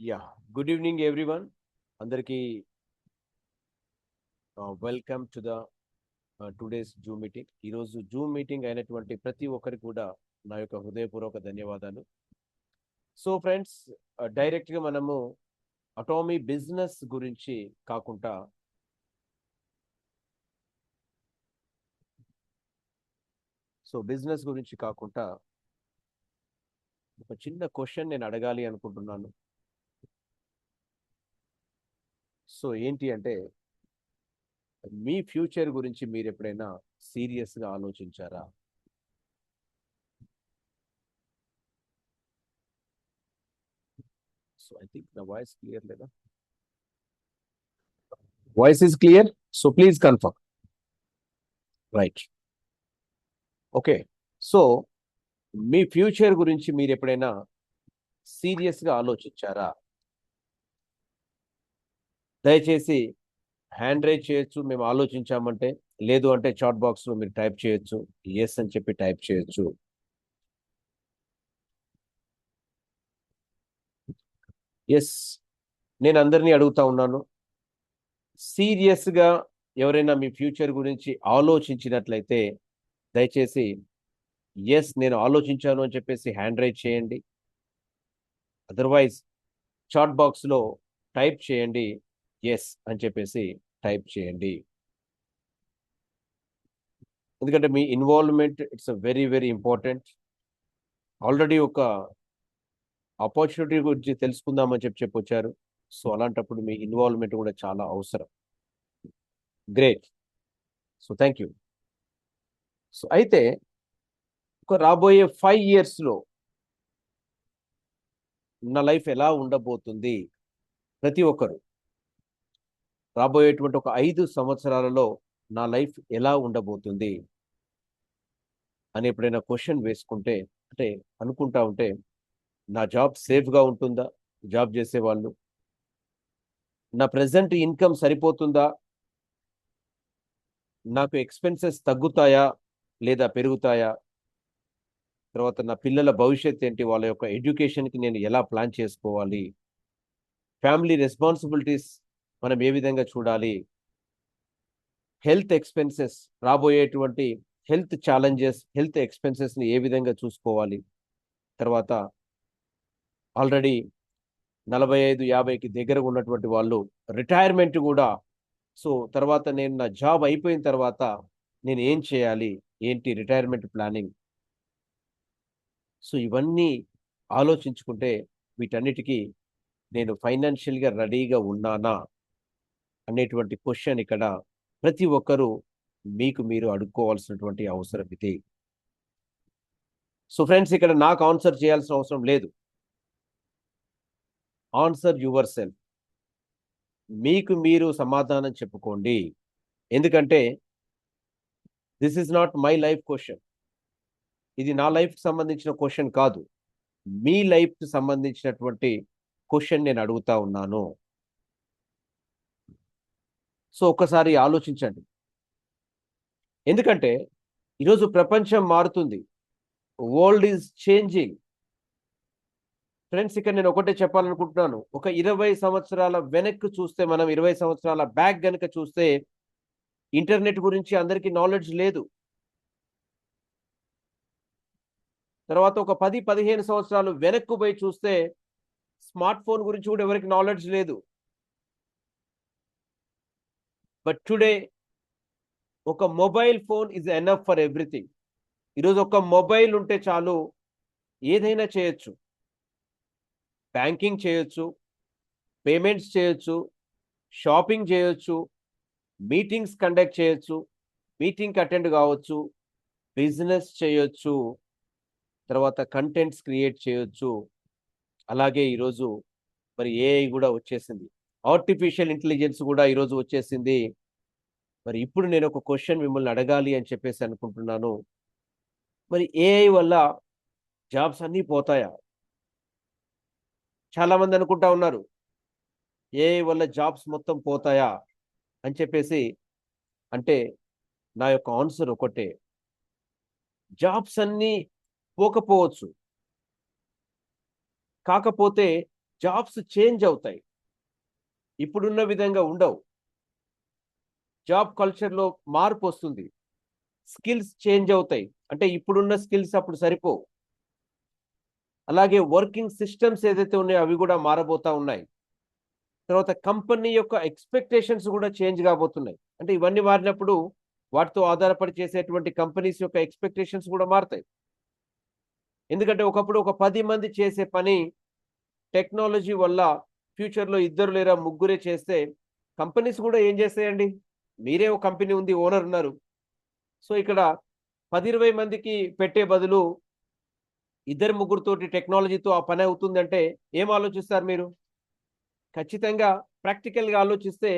Yeah, good evening, everyone. అందరికీ welcome to the today's Zoom meeting. ఈరోజు Zoom meeting అయినటువంటి ప్రతి ఒక్కరికి కూడా నా యొక్క హృదయపూర్వక ధన్యవాదాలు. సో ఫ్రెండ్స్, డైరెక్ట్గా మనము అటామీ బిజినెస్ గురించి కాకుండా ఒక చిన్న క్వశ్చన్ నేను అడగాలి అనుకుంటున్నాను. సో ఏంటి అంటే, మీ ఫ్యూచర్ గురించి మీరు ఎప్పుడైనా సీరియస్గా ఆలోచించారా? సో ఐ థింక్ నా వాయిస్ క్లియర్ లేదా? Voice is clear, so please confirm. Right, okay. So me future గురించి మీరు ఎప్పుడైనా సీరియస్గా ఆలోచించారా? దయచేసి హ్యాండ్ రైజ్ చేయొచ్చు మేము ఆలోచించామంటే, లేదు అంటే చాట్ బాక్స్లో మీరు టైప్ చేయొచ్చు, ఎస్ అని చెప్పి టైప్ చేయొచ్చు. ఎస్, నేను అందరినీ అడుగుతా ఉన్నాను, సీరియస్గా ఎవరైనా మీ ఫ్యూచర్ గురించి ఆలోచించినట్లయితే దయచేసి ఎస్ నేను ఆలోచించాను అని చెప్పేసి హ్యాండ్ రైజ్ చేయండి. అదర్వైజ్ చాట్ బాక్స్లో టైప్ చేయండి, ఎస్ అని చెప్పేసి టైప్ చేయండి. ఎందుకంటే మీ involvement it's very very important. Already ఒక ఆపర్చునిటీ గురించి తెలుసుకుందామని చెప్పి వచ్చారు. సో అలాంటప్పుడు మీ ఇన్వాల్వ్మెంట్ కూడా చాలా అవసరం. Great, so thank you. So అయితే ఒక రాబోయే 5 yearsలో నా లైఫ్ ఎలా ఉండబోతుంది, ప్రతి ఒక్కరు రాబోయేటువంటి ఒక 5 సంవత్సరాలలో నా లైఫ్ ఎలా ఉండబోతుంది అని ఎప్పుడైనా క్వశ్చన్ వేసుకుంటే, అంటే అనుకుంటా ఉంటే, నా జాబ్ సేఫ్గా ఉంటుందా, జాబ్ చేసేవాళ్ళు, నా ప్రజెంట్ ఇన్కమ్ సరిపోతుందా, నాకు ఎక్స్పెన్సెస్ తగ్గుతాయా లేదా పెరుగుతాయా, తర్వాత నా పిల్లల భవిష్యత్ ఏంటి, వాళ్ళ యొక్క ఎడ్యుకేషన్కి నేను ఎలా ప్లాన్ చేసుకోవాలి, ఫ్యామిలీ రెస్పాన్సిబిలిటీస్ మనం ఏ విధంగా చూడాలి, హెల్త్ ఎక్స్పెన్సెస్, రాబోయేటువంటి హెల్త్ ఛాలెంజెస్, హెల్త్ ఎక్స్పెన్సెస్ని ఏ విధంగా చూసుకోవాలి, తర్వాత ఆల్రెడీ 45-50కి దగ్గరగా ఉన్నటువంటి వాళ్ళు రిటైర్మెంట్ కూడా, సో తర్వాత నేను నా జాబ్ అయిపోయిన తర్వాత నేను ఏం చేయాలి, ఏంటి రిటైర్మెంట్ ప్లానింగ్. సో ఇవన్నీ ఆలోచించుకుంటే వీటన్నిటికీ నేను ఫైనాన్షియల్గా రెడీగా ఉన్నానా అనేటువంటి క్వశ్చన్ ఇక్కడ ప్రతి ఒక్కరూ మీకు మీరు అడుక్కోవాల్సినటువంటి అవసరం ఇది. సో ఫ్రెండ్స్, ఇక్కడ నాకు ఆన్సర్ చేయాల్సిన అవసరం లేదు. ఆన్సర్ యువర్ సెల్ఫ్, మీకు మీరు సమాధానం చెప్పుకోండి. ఎందుకంటే this is not my life question, ఇది నా లైఫ్కి సంబంధించిన క్వశ్చన్ కాదు, మీ లైఫ్కి సంబంధించినటువంటి క్వశ్చన్ నేను అడుగుతా ఉన్నాను. సో ఒక్కసారి ఆలోచించండి. ఎందుకంటే ఈరోజు ప్రపంచం మారుతుంది, వరల్డ్ ఈజ్ చేంజింగ్. ఫ్రెండ్స్, ఇక్కడ నేను ఒకటే చెప్పాలనుకుంటున్నాను, ఒక 20 సంవత్సరాల వెనక్కి చూస్తే, మనం 20 సంవత్సరాల బ్యాక్ గనుక చూస్తే ఇంటర్నెట్ గురించి అందరికీ నాలెడ్జ్ లేదు. తర్వాత ఒక 10-15 సంవత్సరాలు వెనక్కు పోయి చూస్తే స్మార్ట్ ఫోన్ గురించి కూడా ఎవరికి నాలెడ్జ్ లేదు. బట్ టుడే ఒక mobile phone is enough for everything. ఈరోజు ఒక మొబైల్ ఉంటే చాలు, ఏదైనా చేయొచ్చు. బ్యాంకింగ్ చేయొచ్చు, పేమెంట్స్ చేయొచ్చు, షాపింగ్ చేయొచ్చు, మీటింగ్స్ కండక్ట్ చేయొచ్చు, మీటింగ్ అటెండ్ కావచ్చు, బిజినెస్ చేయొచ్చు, తర్వాత కంటెంట్స్ క్రియేట్ చేయొచ్చు. అలాగే ఈరోజు మరి ఏఐ కూడా వచ్చేసింది, ఆర్టిఫిషియల్ ఇంటెలిజెన్స్ కూడా ఈరోజు వచ్చేసింది. మరి ఇప్పుడు నేను ఒక క్వశ్చన్ మిమ్మల్ని అడగాలి అని చెప్పేసి అనుకుంటున్నాను, మరి ఏఐ వల్ల జాబ్స్ అన్నీ పోతాయా? చాలా మంది అనుకుంటా ఉన్నారు ఏఐ వల్ల జాబ్స్ మొత్తం పోతాయా అని చెప్పేసి. అంటే నా యొక్క ఆన్సర్ ఒకటే, జాబ్స్ అన్నీ పోకపోవచ్చు, కాకపోతే జాబ్స్ చేంజ్ అవుతాయి, ఇప్పుడున్న విధంగా ఉండవు. జాబ్ కల్చర్లో మార్పు వస్తుంది, స్కిల్స్ చేంజ్ అవుతాయి, అంటే ఇప్పుడున్న స్కిల్స్ అప్పుడు సరిపోవు. అలాగే వర్కింగ్ సిస్టమ్స్ ఏదైతే ఉన్నాయో అవి కూడా మారబోతా ఉన్నాయి. తర్వాత కంపెనీ యొక్క ఎక్స్పెక్టేషన్స్ కూడా చేంజ్ కాబోతున్నాయి. అంటే ఇవన్నీ మారినప్పుడు వాటితో ఆధారపడి చేసేటువంటి కంపెనీస్ యొక్క ఎక్స్పెక్టేషన్స్ కూడా మారుతాయి. ఎందుకంటే ఒకప్పుడు ఒక 10 మంది చేసే పని టెక్నాలజీ వల్ల ఫ్యూచర్లో 2 లేదా 3 చేస్తే కంపెనీస్ కూడా ఏం చేస్తాయండి? మీరే ఒక కంపెనీ ఉంది, ఓనర్ ఉన్నారు. సో ఇక్కడ 10-20 మందికి పెట్టే బదులు 2-3 తోటి టెక్నాలజీతో ఆ పని అవుతుందంటే ఏం ఆలోచిస్తారు మీరు? ఖచ్చితంగా ప్రాక్టికల్‌గా ఆలోచిస్తే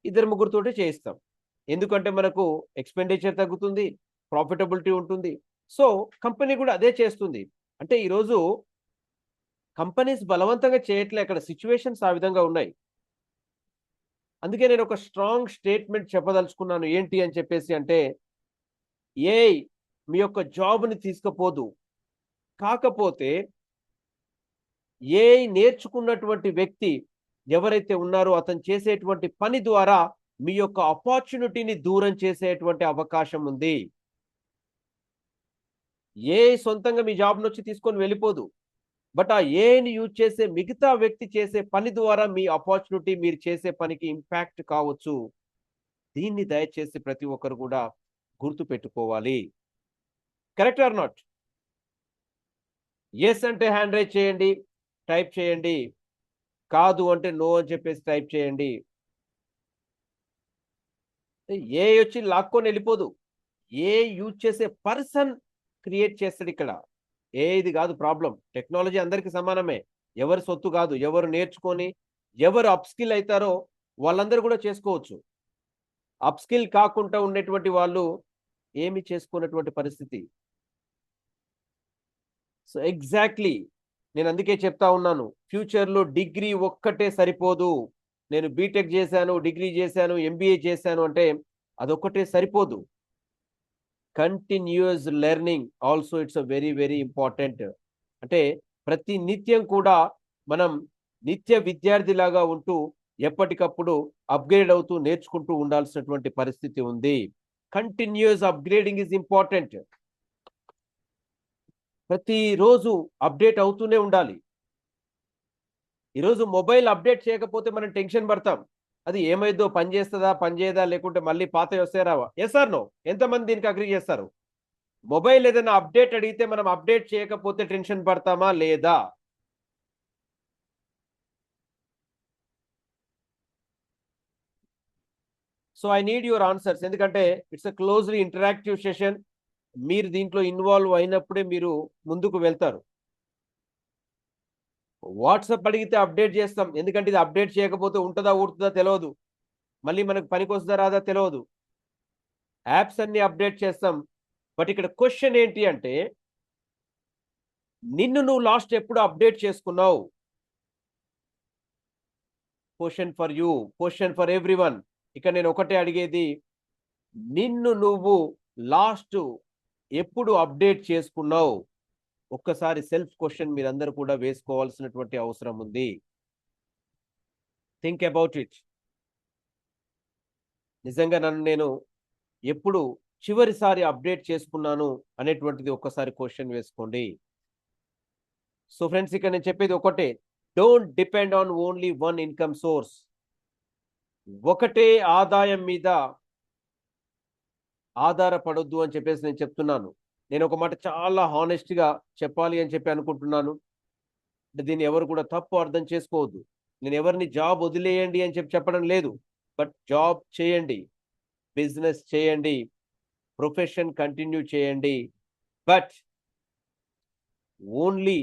2-3 తోటే చేయిస్తాం. ఎందుకంటే మనకు ఎక్స్‌పెండిచర్ తగ్గుతుంది, ప్రాఫిటబిలిటీ ఉంటుంది. సో కంపెనీ కూడా అదే చేస్తుంది. అంటే ఈరోజు కంపెనీస్ బలవంతంగా చేయట్లే, అక్కడ సిట్యుయేషన్స్ ఆ విధంగా ఉన్నాయి. అందుకే నేను ఒక స్ట్రాంగ్ స్టేట్మెంట్ చెప్పదలుచుకున్నాను. ఏంటి అని చెప్పేసి అంటే, ఏఐ మీ యొక్క జాబ్‌ని తీసుకుపోదు. కాకపోతే ఏఐ నేర్చుకున్నటువంటి వ్యక్తి ఎవరైతే ఉన్నారో అతను చేసేటువంటి పని ద్వారా మీ యొక్క ఆపర్చునిటీని దూరం చేసేటువంటి అవకాశం ఉంది. ఏఐ సొంతంగా మీ జాబ్‌నొచ్చి తీసుకొని వెళ్ళిపోదు. బట్ ఆ ఏఐని యూజ్ చేసే మిగతా వ్యక్తి చేసే పని ద్వారా మీ ఆపర్చునిటీ, మీరు చేసే పనికి ఇంపాక్ట్ కావచ్చు. దీన్ని దయచేసి ప్రతి ఒక్కరు కూడా గుర్తుపెట్టుకోవాలి. Correct or not? యెస్ అంటే హ్యాండ్ రైజ్ చేయండి, టైప్ చేయండి. కాదు అంటే నో అని చెప్పేసి టైప్ చేయండి. ఏఐ వచ్చి లాక్కొని వెళ్ళిపోదు. ఏఐ యూజ్ చేసే పర్సన్ క్రియేట్ చేస్తాడిక్కడ. ఏఐది కాదు ప్రాబ్లమ్. టెక్నాలజీ అందరికీ సమానమే. ఎవరి సొత్తు కాదు. ఎవరు నేర్చుకొని, ఎవరు అప్‌స్కిల్ అయితారో వాళ్ళందరూ కూడా చేసుకోవచ్చు. అప్‌స్కిల్ కాకుండా ఉండేటువంటి వాళ్ళు ఏమి చేసుకోనటువంటి పరిస్థితి. So exactly. నేను అందుకే చెప్తా ఉన్నాను. ఫ్యూచర్‌లో డిగ్రీ ఒక్కటే సరిపోదు. నేను బీటెక్ చేశాను, డిగ్రీ చేశాను, ఎంబీఏ చేశాను అంటే అదొక్కటే సరిపోదు. Continuous learning also it's very very important. అంటే ప్రతి నిత్యం కూడా మనం నిత్య విద్యార్థిలాగా ఉంటూ ఎప్పటికప్పుడు అప్‌గ్రేడ్ అవుతూ నేర్చుకుంటూ ఉండాల్సినటువంటి పరిస్థితి ఉంది. Continuous upgrading is important. ప్రతిరోజు అప్‌డేట్ అవుతూనే ఉండాలి. ఈరోజు మొబైల్ అప్‌డేట్ చేయకపోతే మనం టెన్షన్ పడతాం. అది ఏమైద్దో, పని చేస్తదా, పని చేయదా, లేకుంటే మళ్ళీ పాతయి వస్తాయా రావా? Yes or no? ఎంతమంది దీనికి అగ్రీ చేస్తారు? మొబైల్ ఏదైనా అప్‌డేట్ అడిగితే మనం అప్‌డేట్ చేయకపోతే టెన్షన్ పడతామా లేదా? So I need your answers. ఎందుకంటే it's a closely interactive session. మీరు దీంట్లో ఇన్వాల్వ్ అయినప్పుడే మీరు ముందుకు వెళ్తారు. వాట్సాప్ అడిగితే అప్‌డేట్ చేస్తాం. ఎందుకంటే ఇది అప్‌డేట్ చేయకపోతే ఉంటదా, ఊడుతదా తెలవదు. మళ్ళీ మనకు పనికొస్తదా రాదా తెలవదు. యాప్స్ అన్ని అప్‌డేట్ చేస్తాం. బట్ ఇక్కడ క్వెషన్ ఏంటి అంటే, నిన్ను నువ్వు లాస్ట్ ఎప్పుడు అప్‌డేట్ చేసుకున్నావు? Question for you. Question for everyone. ఇక నేను ఒకటే అడిగేది, నిన్ను నువ్వు లాస్ట్ ఎప్పుడు అప్‌డేట్ చేసుకున్నావు? ఒక్కసారి సెల్ఫ్ క్వెషన్ మీరందరూ కూడా వేసుకోవాల్సినటువంటి అవసరం ఉంది. Think about it. నిజంగా నన్ను నేను ఎప్పుడు చివరిసారి అప్‌డేట్ చేసుకున్నాను అనేటువంటిది ఒక్కసారి క్వెషన్ వేసుకోండి. సో ఫ్రెండ్స్, ఇక్కడ నేను చెప్పేది ఒకటే. Don't depend on only one income source. ఒకటే ఆదాయం మీద ఆధారపడొద్దు అని చెప్పేసి నేను చెప్తున్నాను. నేను ఒక మాట చాలా హానెస్ట్‌గా చెప్పాలి అని చెప్పి అనుకుంటున్నాను. అంటే దీన్ని ఎవరు కూడా తప్పు అర్థం చేసుకోవద్దు. నేను ఎవరిని జాబ్ వదిలేయండి అని చెప్పి చెప్పడం లేదు. బట్ జాబ్ చేయండి, బిజినెస్ చేయండి, ప్రొఫెషన్ కంటిన్యూ చేయండి. బట్ ఓన్లీ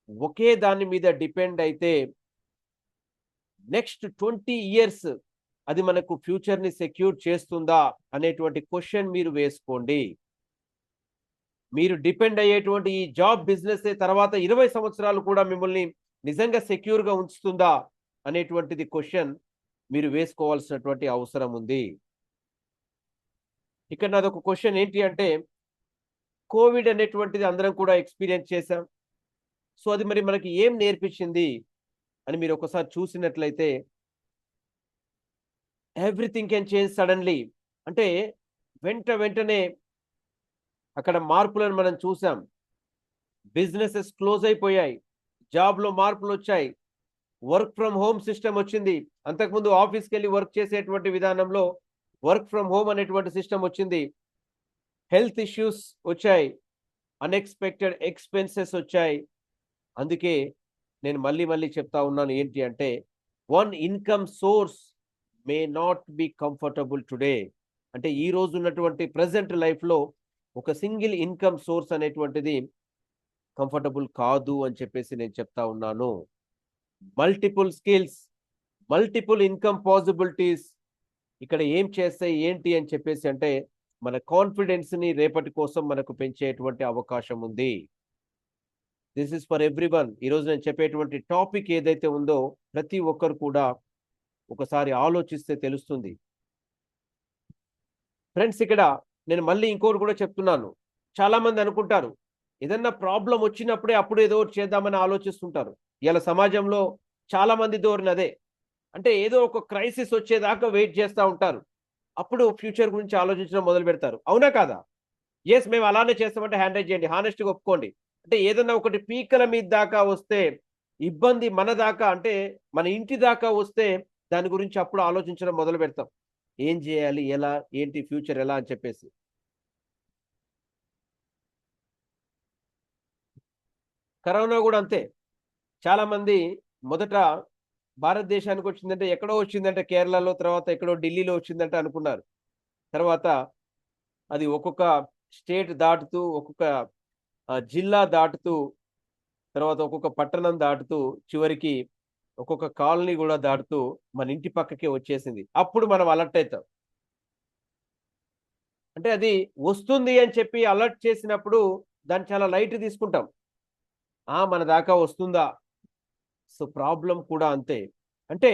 ఒకే దాని మీద డిపెండ్ అయితే నెక్స్ట్ 20 ఇయర్స్ అది మనకు ఫ్యూచర్‌ని సెక్యూర్ చేస్తుందా అనేటువంటి క్వెషన్ మీరు వేసుకోండి. మీరు డిపెండ్ అయ్యేటువంటి ఈ జాబ్ బిజినెసే తర్వాత 20 సంవత్సరాలు కూడా మిమ్మల్ని నిజంగా సెక్యూర్‌గా ఉంచుతుందా అనేటువంటిది క్వెషన్ మీరు వేసుకోవాల్సినటువంటి అవసరం ఉంది. ఇక్కడ నాదొక క్వెషన్ ఏంటి అంటే, కోవిడ్ అనేటువంటిది అందరం కూడా ఎక్స్‌పీరియన్స్ చేశాం. సో అది మరి మనకి ఏం నేర్పించింది అని మీరు ఒకసారి చూసినట్లయితే, ఎవ్రీథింగ్ కెన్ చేంజ్ సడన్లీ. అంటే వెంటనే అక్కడ మార్పులను మనం చూసాం. బిజినెసెస్ క్లోజ్ అయిపోయాయి. జాబ్‌లో మార్పులొచ్చాయి. వర్క్ ఫ్రమ్ హోమ్ సిస్టమ్ వచ్చింది. అంతకుముందు ఆఫీస్‌కెళ్ళి వర్క్ చేసేటువంటి విధానంలో వర్క్ ఫ్రమ్ హోమ్ అనేటువంటి సిస్టమ్ వచ్చింది. హెల్త్ ఇష్యూస్ వచ్చాయి. అన్‌ఎక్స్‌పెక్టెడ్ ఎక్స్‌పెన్సెస్ వచ్చాయి. అందుకే నేను మళ్ళీ చెప్తా ఉన్నాను ఏంటి అంటే, one income source may not be comfortable today. అంటే ఈ రోజు ఉన్నటువంటి ప్రెజెంట్ లైఫ్‌లో ఒక సింగిల్ ఇన్‌కమ్ సోర్స్ అనేటువంటిది కంఫర్టబుల్ కాదు అని చెప్పేసి నేను చెప్తా ఉన్నాను. Multiple skills, multiple income possibilities ఇక్కడ ఏం చేస్తాయి ఏంటి అని చెప్పేసి అంటే, మన కాన్ఫిడెన్స్‌ని రేపటి కోసం మనకు పెంచేటువంటి అవకాశం ఉంది. This is for everyone. ఈరోజు నేను చెప్పేటువంటి టాపిక్ ఏదైతే ఉందో ప్రతి ఒక్కరు కూడా ఒకసారి ఆలోచిస్తే తెలుస్తుంది. ఫ్రెండ్స్, ఇక్కడ నేను మళ్ళీ ఇంకోటి కూడా చెప్తున్నాను. చాలా మంది అనుకుంటారు ఏదన్నా ప్రాబ్లమ్ వచ్చినప్పుడే అప్పుడు ఏదో ఒకటి చేద్దామని ఆలోచిస్తుంటారు. ఇయాల సమాజంలో చాలా మంది ధోరణి అదే. అంటే ఏదో ఒక క్రైసిస్ వచ్చేదాకా వెయిట్ చేస్తా ఉంటారు. అప్పుడు ఫ్యూచర్ గురించి ఆలోచించడం మొదలుపెడతారు. అవునా కాదా? యెస్, మేము అలానే చేస్తామంటే హ్యాండ్ రైజ్ చేయండి. హానెస్ట్‌గా ఒప్పుకోండి. అంటే ఏదన్నా ఒకటి పీకల మీద దాకా వస్తే, ఇబ్బంది మన దాకా అంటే మన ఇంటి దాకా వస్తే దాని గురించి అప్పుడు ఆలోచించడం మొదలుపెడతాం. ఏం జేయాలి? ఎలా? ఏంటి ఫ్యూచర్ ఎలా అని చెప్పేసి. కరోనా గూడా అంతే. చాలామంది మొదట భారతదేశానికొచ్చిందంటే ఎక్కడో వచ్చిందంటే కేరళలో, తర్వాత ఎక్కడో ఢిల్లీలో వచ్చిందంట అనుకున్నారు. తర్వాత అది ఒక్కొక్క స్టేట్ దాటుతూ, ఒక్కొక్క జిల్లా దాటుతూ, తర్వాత ఒక్కొక్క పట్టణం దాటుతూ, చివరికి ఒక్కొక్క కాలనీ గూడా దాటుతూ మన ఇంటి పక్కకే వచ్చేసింది. అప్పుడు మనం అలర్ట్ అయితాం. అంటే అది వస్తుంది అని చెప్పి అలర్ట్ చేసినప్పుడు దాన్ని చాలా లైట్ తీసుకుంటాం. మన దాకా వస్తుందా? సో, ప్రాబ్లమ్ కూడా అంతే. అంటే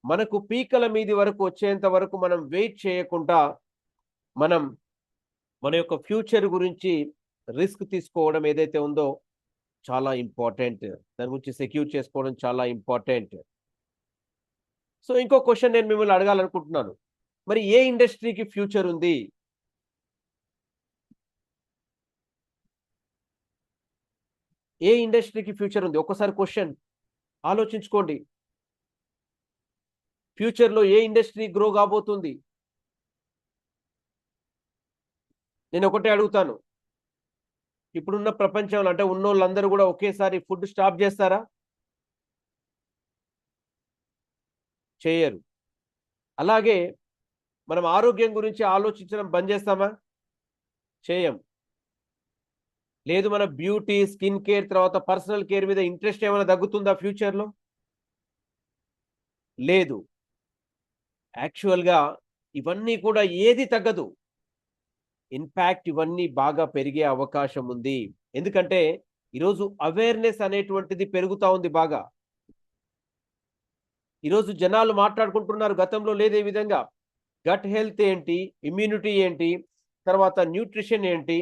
మనకు పీకల మీది వరకు వచ్చేంత వరకు మనం వెయిట్ చేయకుండా, మనం మన యొక్క ఫ్యూచర్ గురించి రిస్క్ తీసుకోవడం ఏదైతే ఉందో చాలా ఇంపార్టెంట్. దాని గురించి సెక్యూర్ చేసుకోవడం చాలా ఇంపార్టెంట్. సో, ఇంకో క్వెషన్ నేను మిమ్మల్ని అడగాలనుకుంటున్నాను. మరి ఏ ఇండస్ట్రీకి ఫ్యూచర్ ఉంది? ఏ ఇండస్ట్రీకి ఫ్యూచర్ ఉంది? ఒక్కసారి క్వెషన్ ఆలోచించుకోండి. ఫ్యూచర్‌లో ఏ ఇండస్ట్రీ గ్రో కాబోతుంది? నేనొకటే అడుగుతాను. ఇప్పుడున్న ప్రపంచంలో అంటే ఉన్నోళ్ళందరూ గూడా ఒకేసారి ఫుడ్ స్టాప్ జేస్తారా? చేయరు. అలాగే మనం ఆరోగ్యం గురించి ఆలోచించడం బంద్ జేస్తామా? చేయం. లేదు, మన బ్యూటీ, స్కిన్ కేర్ తర్వాత పర్సనల్ కేర్ మీద ఇంట్రెస్ట్ ఏమైనా తగ్గుతుందా ఫ్యూచర్‌లో? లేదు. యాక్చువల్‌గా ఇవన్నీ కూడా ఏది తగ్గదు. ఇన్‌ఫాక్ట్ ఇవన్నీ బాగా పెరిగే అవకాశం ఉంది. ఎందుకంటే ఈరోజు అవేర్‌నెస్ అనేటువంటిది పెరుగుతా ఉంది బాగా. ఈరోజు జనాలు మాట్లాడుకుంటున్నారు. గతంలో లేదు ఈ విధంగా. గట్ హెల్త్ ఏంటి? ఇమ్యూనిటీ ఏంటి? తర్వాత న్యూట్రిషన్ ఏంటి?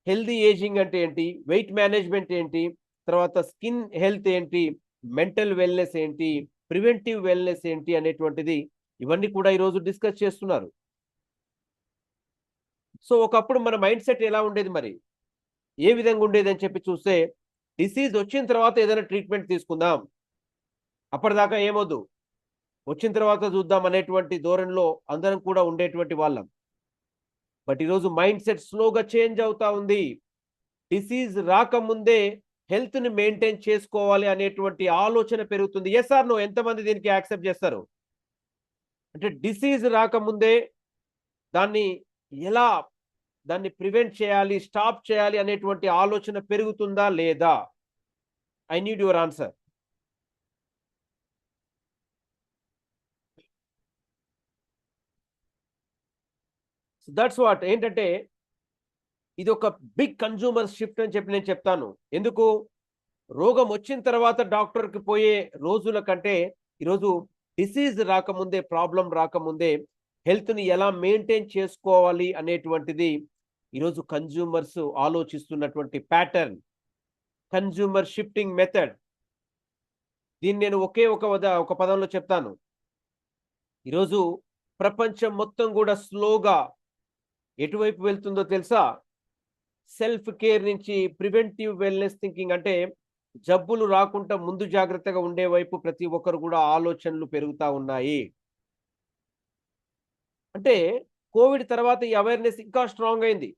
హెల్తీ ఏజింగ్ అంటే ఏంటి? వెయిట్ మేనేజ్‌మెంట్ ఏంటి? తర్వాత స్కిన్ హెల్త్ ఏంటి? మెంటల్ వెల్‌నెస్ ఏంటి? ప్రివెంటివ్ వెల్‌నెస్ ఏంటి? అనేటువంటిది ఇవన్నీ కూడా ఈరోజు డిస్కస్ చేస్తున్నారు. సో, ఒకప్పుడు మన మైండ్ సెట్ ఎలా ఉండేది మరి? ఏ విధంగా ఉండేదని చెప్పి చూస్తే, డిసీజ్ వచ్చిన తర్వాత ఏదైనా ట్రీట్మెంట్ తీసుకుందాం. అప్పటిదాకా ఏమొద్దు. వచ్చిన తర్వాత చూద్దాం అనేటువంటి ధోరణిలో అందరం కూడా ఉండేటువంటి వాళ్ళం. బట్ ఈరోజు మైండ్ సెట్ స్లోగా చేంజ్ అవుతా ఉంది. డిసీజ్ రాకముందే హెల్త్‌ని మెయింటైన్ చేసుకోవాలి అనేటువంటి ఆలోచన పెరుగుతుంది. Yes or no? ఎంతమంది దీనికి యాక్సెప్ట్ చేస్తారు? అంటే డిసీజ్ రాకముందే దాన్ని ఎలా దాన్ని ప్రివెంట్ చేయాలి, స్టాప్ చేయాలి అనేటువంటి ఆలోచన పెరుగుతుందా లేదా? I need your answer. So, that's what ఏంటంటే ఇది ఒక బిగ్ కన్స్యూమర్ షిఫ్ట్ అని చెప్పి నేను చెప్తాను. ఎందుకు? రోగం వచ్చిన తర్వాత డాక్టర్‌కి పోయే రోజుల కంటే ఈరోజు డిసీజ్ రాకముందే, ప్రాబ్లమ్ రాకముందే హెల్త్‌ని ఎలా మెయింటైన్ చేసుకోవాలి అనేటువంటిది ఈరోజు కన్స్యూమర్స్ ఆలోచిస్తున్నటువంటి ప్యాటర్న్. Consumer shifting method. దీన్ని నేను ఒక పదంలో చెప్తాను. ఈరోజు ప్రపంచం మొత్తం కూడా స్లోగా ఎటువైపు వెళ్తుందో తెలుసా? సెల్ఫ్ కేర్ నుంచి ప్రివెంటివ్ వెల్నెస్ థింకింగ్, అంటే జబ్బులు రాకుండా ముందు జాగ్రత్తగా ఉండే వైపు ప్రతి ఒక్కరు కూడా ఆలోచనలు పెరుగుతా ఉన్నాయి. అంటే కోవిడ్ తర్వాత ఈ అవేర్‌నెస్ ఇంకా స్ట్రాంగ్ అయింది.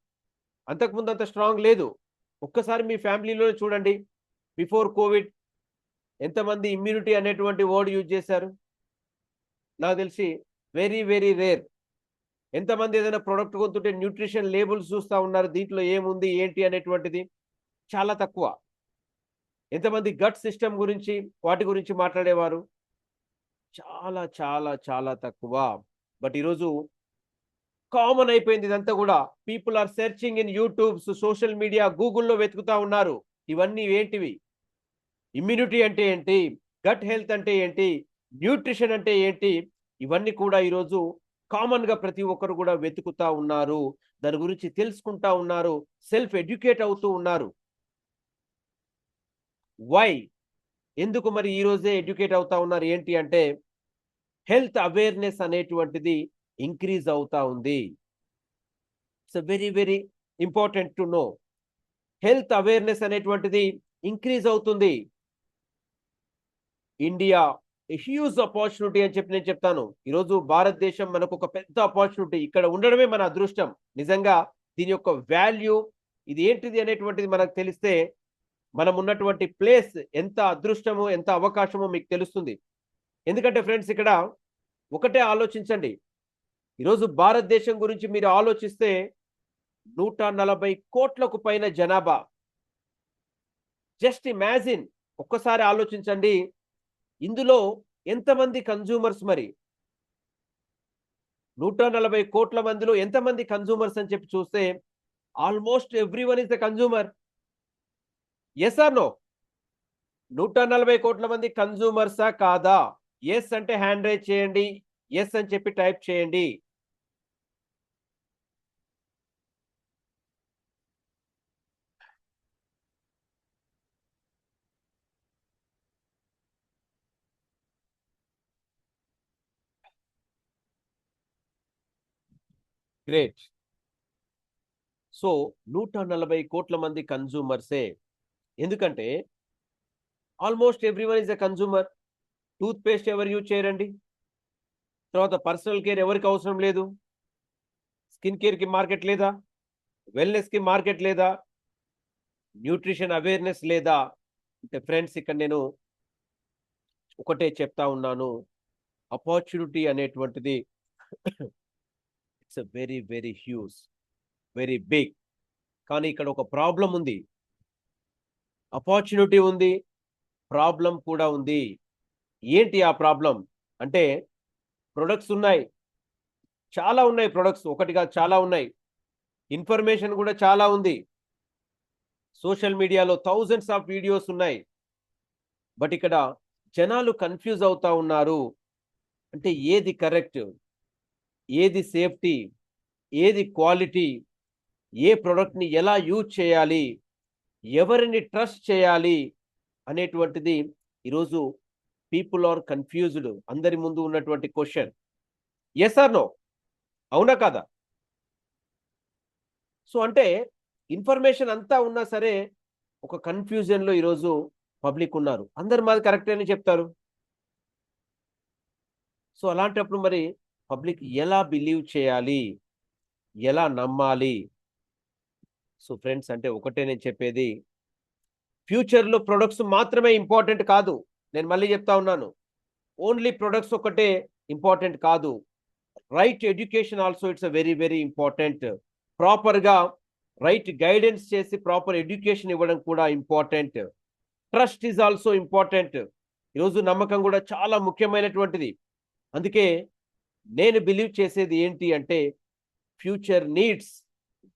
అంతకుముందు అంత స్ట్రాంగ్ లేదు. ఒక్కసారి మీ ఫ్యామిలీలో చూడండి. బిఫోర్ కోవిడ్ ఎంతమంది ఇమ్యూనిటీ అనేటువంటి వర్డ్ యూజ్ చేశారు? నాకు తెలిసి వెరీ, వెరీ రేర్. ఎంతమంది ఏదైనా ప్రొడక్ట్ కొంటుంటే న్యూట్రిషన్ లేబుల్స్ చూస్తా ఉన్నారు. దీంట్లో ఏముంది, ఏంటి అనేటువంటిది చాలా తక్కువ. ఎంతమంది గట్ సిస్టమ్ గురించి, వాటి గురించి మాట్లాడేవారు? చాలా, చాలా, చాలా తక్కువ. బట్ ఈరోజు కామన్ అయిపోయింది ఇదంతా గూడా. People are searching in YouTubes, social media, గూగుల్‌లో వెతుకుతా ఉన్నారు. ఇవన్నీ ఏంటివి? ఇమ్యూనిటీ అంటే ఏంటి? గట్ హెల్త్ అంటే ఏంటి? న్యూట్రిషన్ అంటే ఏంటి? ఇవన్నీ కూడా ఈరోజు కామన్‌గా ప్రతి ఒక్కరు గూడా వెతుకుతా ఉన్నారు. దాని గురించి తెలుసుకుంటా ఉన్నారు. సెల్ఫ్ ఎడ్యుకేట్ అవుతూ ఉన్నారు. వై? ఎందుకు మరి ఈ రోజే ఎడ్యుకేట్ అవుతా ఉన్నారు? ఏంటి అంటే హెల్త్ అవేర్‌నెస్ అనేటువంటిది ఇంక్రీజ్ అవుతా ఉంది. It's very, very important to know. Health awareness అనేటువంటిది ఇంక్రీజ్ అవుతుంది. ఇండియా ఎ హ్యూజ్ అపార్చునిటీ అని చెప్పి నేను చెప్తాను. ఈరోజు భారతదేశం మనకు ఒక పెద్ద అపార్చునిటీ. ఇక్కడ ఉండడమే మన అదృష్టం. నిజంగా దీని యొక్క వాల్యూ ఇది ఏంటిది అనేటువంటిది మనకు తెలిస్తే మనం ఉన్నటువంటి ప్లేస్ ఎంత అదృష్టమో, ఎంత అవకాశమో మీకు తెలుస్తుంది. ఎందుకంటే ఫ్రెండ్స్ ఇక్కడ ఒకటే ఆలోచించండి. ఈరోజు భారతదేశం గురించి మీరు ఆలోచిస్తే 140 కోట్లకు పైన జనాభా. జస్ట్ ఇమాజిన్, ఒక్కసారి ఆలోచించండి. ఇందులో ఎంతమంది కన్జ్యూమర్స్ మరి? 140 కోట్ల మందిలో ఎంతమంది కన్జ్యూమర్స్ అని చెప్పి చూస్తే almost everyone is the consumer. Yes or no? 140 కోట్ల మంది కన్జ్యూమర్సా కాదా? యెస్ అంటే హ్యాండ్ రైజ్ చేయండి. యెస్ అని చెప్పి టైప్ చేయండి. గ్రేట్. సో 140 కోట్ల మంది కన్జ్యూమర్సే. ఎందుకంటే almost everyone is a consumer. Toothpaste ఎవరు యూజ్ చేయరండి? తర్వాత పర్సనల్ కేర్ ఎవరికి అవసరం లేదు? స్కిన్ కేర్‌కి మార్కెట్ లేదా? వెల్‌నెస్‌కి మార్కెట్ లేదా? న్యూట్రిషన్ అవేర్‌నెస్ లేదా? అంటే ఫ్రెండ్స్ ఇక్కడ నేను ఒకటే చెప్తా ఉన్నాను. అపార్చునిటీ అనేటువంటిది it's a very, very huge, very big. కానీ ఇక్కడ ఒక ప్రాబ్లమ్ ఉంది. అపార్చునిటీ ఉంది. ప్రాబ్లమ్ కూడా ఉంది. ఏంటి ఆ ప్రాబ్లమ్? అంటే ప్రొడక్ట్స్ ఉన్నాయి. చాలా ఉన్నాయి ప్రొడక్ట్స్. ఒకటి కాదు, చాలా ఉన్నాయి. ఇన్ఫర్మేషన్ కూడా చాలా ఉంది. సోషల్ మీడియాలో థౌసండ్స్ ఆఫ్ వీడియోస్ ఉన్నాయి. బట్ ఇక్కడ జనాలు కన్‌ఫ్యూజ్ అవుతా ఉన్నారు. అంటే ఏది కరెక్ట్? ఏది సేఫ్టీ? ఏది క్వాలిటీ? ఏ ప్రొడక్ట్‌ని ఎలా యూజ్ చేయాలి? ఎవరిని ట్రస్ట్ చేయాలి? అనేటువంటిది ఈరోజు పీపుల్ ఆర్ కన్‌ఫ్యూజ్డ్. అందరి ముందు ఉన్నటువంటి క్వెషన్. Yes or no? అవునా కాదా? సో అంటే ఇన్ఫర్మేషన్ అంతా ఉన్నా సరే ఒక కన్‌ఫ్యూజన్‌లో ఈరోజు పబ్లిక్ ఉన్నారు. అందరూ మాది కరెక్టే అని చెప్తారు. సో అలాంటప్పుడు మరి పబ్లిక్ ఎలా బిలీవ్ చేయాలి? ఎలా నమ్మాలి? సో ఫ్రెండ్స్ అంటే ఒకటే నేను చెప్పేది, ఫ్యూచర్‌లో ప్రొడక్ట్స్ మాత్రమే ఇంపార్టెంట్ కాదు. నేను మళ్ళీ చెప్తా ఉన్నాను. ఓన్లీ ప్రొడక్ట్స్ ఒక్కటే ఇంపార్టెంట్ కాదు. Right education also it's a very, very important. ప్రాపర్‌గా రైట్ గైడెన్స్ చేసి ప్రాపర్ ఎడ్యుకేషన్ ఇవ్వడం కూడా important. Trust is also important. ఈరోజు నమ్మకం కూడా చాలా ముఖ్యమైనటువంటిది. అందుకే నేను బిలీవ్ చేసేది ఏంటి అంటే future needs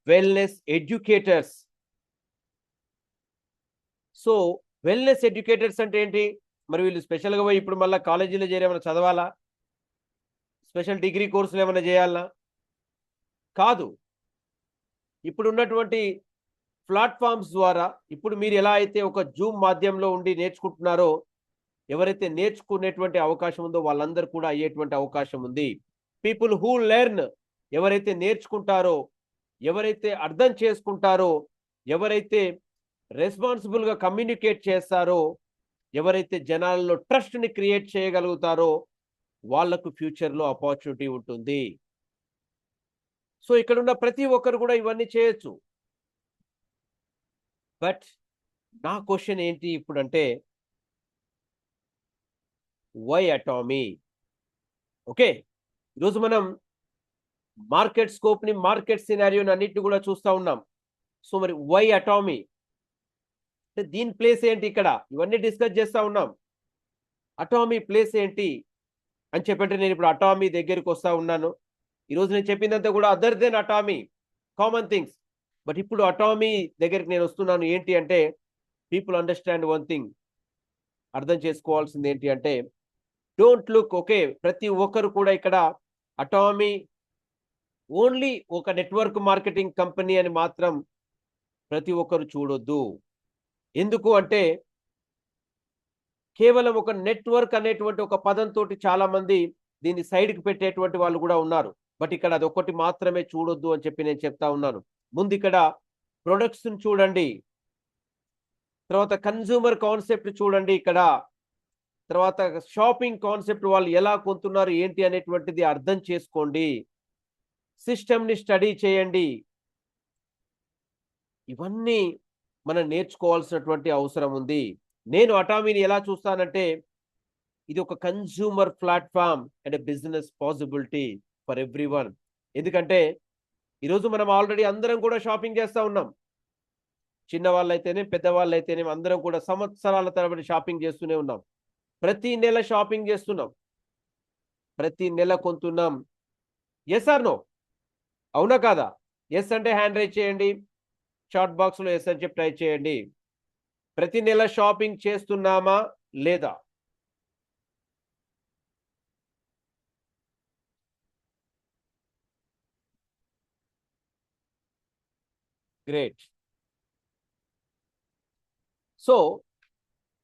wellness educators. So wellness educators అంటే ఏంటి? మరి వీళ్ళు స్పెషల్‌గా పోయి ఇప్పుడు మళ్ళా కాలేజీలో చేరి ఏమైనా చదవాలా? స్పెషల్ డిగ్రీ కోర్సులు ఏమైనా చేయాలా? కాదు. ఇప్పుడున్నటువంటి ప్లాట్ఫామ్స్ ద్వారా ఇప్పుడు మీరు ఎలా అయితే ఒక జూమ్ మాధ్యమంలో ఉండి నేర్చుకుంటున్నారో, ఎవరైతే నేర్చుకునేటువంటి అవకాశం ఉందో వాళ్ళందరూ కూడా అయ్యేటువంటి అవకాశం ఉంది. పీపుల్ హూ లెర్న్, ఎవరైతే నేర్చుకుంటారో, ఎవరైతే అర్థం చేసుకుంటారో, ఎవరైతే రెస్పాన్సిబుల్గా కమ్యూనికేట్ చేస్తారో, ఎవరైతే జనాల్లో ట్రస్ట్ని క్రియేట్ చేయగలుగుతారో వాళ్లకు ఫ్యూచర్లో ఆపర్చునిటీ ఉంటుంది. సో ఇక్కడున్న ప్రతి ఒక్కరు కూడా ఇవన్నీ చేయొచ్చు. బట్ నా క్వశ్చన్ ఏంటి ఇప్పుడంటే, వై అటామీ? ఓకే, ఈరోజు మనం మార్కెట్ స్కోప్ని, మార్కెట్ సినారియోని అన్నిటిని కూడా చూస్తూ ఉన్నాం. సో మరి వై అటామీ అంటే దీని ప్లేస్ ఏంటి ఇక్కడ? ఇవన్నీ డిస్కస్ చేస్తూ ఉన్నాం. అటామీ ప్లేస్ ఏంటి అని చెప్పంటే నేను ఇప్పుడు అటామీ దగ్గరికి వస్తూ ఉన్నాను. ఈరోజు నేను చెప్పిందంతా కూడా other than Atomy, common things. But ఇప్పుడు అటామీ దగ్గరికి నేను వస్తున్నాను. ఏంటి అంటే, పీపుల్ అండర్స్టాండ్ వన్ థింగ్, అర్థం చేసుకోవాల్సింది ఏంటి అంటే, డోంట్ లుక్. ఓకే, ప్రతి ఒక్కరు కూడా ఇక్కడ అటామీ ఓన్లీ ఒక నెట్వర్క్ మార్కెటింగ్ కంపెనీ అని మాత్రం ప్రతి ఒక్కరు చూడొద్దు. ఎందుకు అంటే, కేవలం ఒక నెట్వర్క్ అనేటువంటి ఒక పదంతో చాలా మంది దీన్ని సైడ్కి పెట్టేటువంటి వాళ్ళు కూడా ఉన్నారు. బట్ ఇక్కడ అది ఒక్కటి మాత్రమే చూడొద్దు అని చెప్పి నేను చెప్తా ఉన్నాను. ముందు ఇక్కడ ప్రొడక్ట్స్ చూడండి, తర్వాత కన్జ్యూమర్ కాన్సెప్ట్ చూడండి, ఇక్కడ తర్వాత షాపింగ్ కాన్సెప్ట్ వాళ్ళు ఎలా కొంటున్నారు ఏంటి అనేటువంటిది అర్థం చేసుకోండి, సిస్టమ్ని స్టడీ చేయండి. ఇవన్నీ మనం నేర్చుకోవాల్సినటువంటి అవసరం ఉంది. నేను అటామీని ఎలా చూస్తానంటే, ఇది ఒక consumer platform and business possibility for everyone. ఎందుకంటే ఈరోజు మనం ఆల్రెడీ అందరం కూడా షాపింగ్ చేస్తూ ఉన్నాం. చిన్నవాళ్ళైతేనే, పెద్దవాళ్ళైతేనే అందరం కూడా సంవత్సరాల తరబడి షాపింగ్ చేస్తూనే ఉన్నాం. ప్రతి నెల షాపింగ్ చేస్తున్నాం, ప్రతి నెల కొంటున్నాం. Yes or no? అవునా కాదా? ఎస్ అంటే హ్యాండ్ రైజ్ చేయండి, చాట్ బాక్స్లో ఎస్ అని చెప్పి టైప్ చేయండి. ప్రతి నెల షాపింగ్ చేస్తున్నామా లేదా? గ్రేట్. సో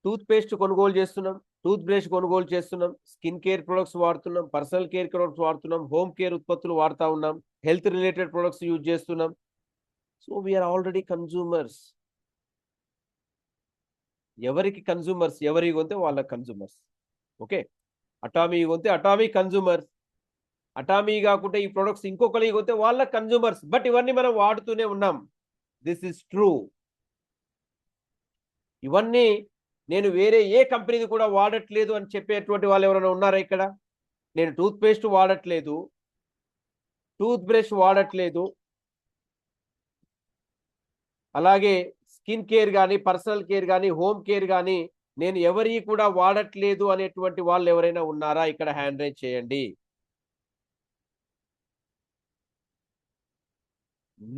టూత్ పేస్ట్ కొనుగోలు చేస్తున్నాం, టూత్ బ్రష్ కొనుగోలు చేస్తున్నాం, స్కిన్ కేర్ ప్రొడక్ట్స్ వాడుతున్నాం, పర్సనల్ కేర్ ప్రొడక్ట్స్ వాడుతున్నాం, హోమ్ కేర్ ఉత్పత్తులు వాడుతూ ఉన్నాం, హెల్త్ రిలేటెడ్ ప్రొడక్ట్స్ యూజ్ చేస్తున్నాం. So we are already consumers. ఎవరికి కన్జ్యూమర్స్? ఎవరికి కొంటే వాళ్ళ కన్జ్యూమర్స్. ఓకే, అటామీ కొంటే అటామీ కన్జ్యూమర్స్, అటామీ కాకుండా ఈ ప్రొడక్ట్స్ ఇంకొకరికి కొంటే వాళ్ళ కన్జ్యూమర్స్. బట్ ఇవన్నీ మనం వాడుతూనే ఉన్నాం. This is true. ఇవన్నీ నేను వేరే ఏ కంపెనీది కూడా వాడట్లేదు అని చెప్పేటువంటి వాళ్ళు ఎవరైనా ఉన్నారా ఇక్కడ? నేను టూత్ పేస్ట్ వాడట్లేదు, టూత్ బ్రష్ వాడట్లేదు, అలాగే స్కిన్ కేర్ కానీ, పర్సనల్ కేర్ కానీ, హోమ్ కేర్ కానీ నేను ఎవరి కూడా వాడట్లేదు అనేటువంటి వాళ్ళు ఎవరైనా ఉన్నారా ఇక్కడ? హ్యాండ్ రైజ్ చేయండి.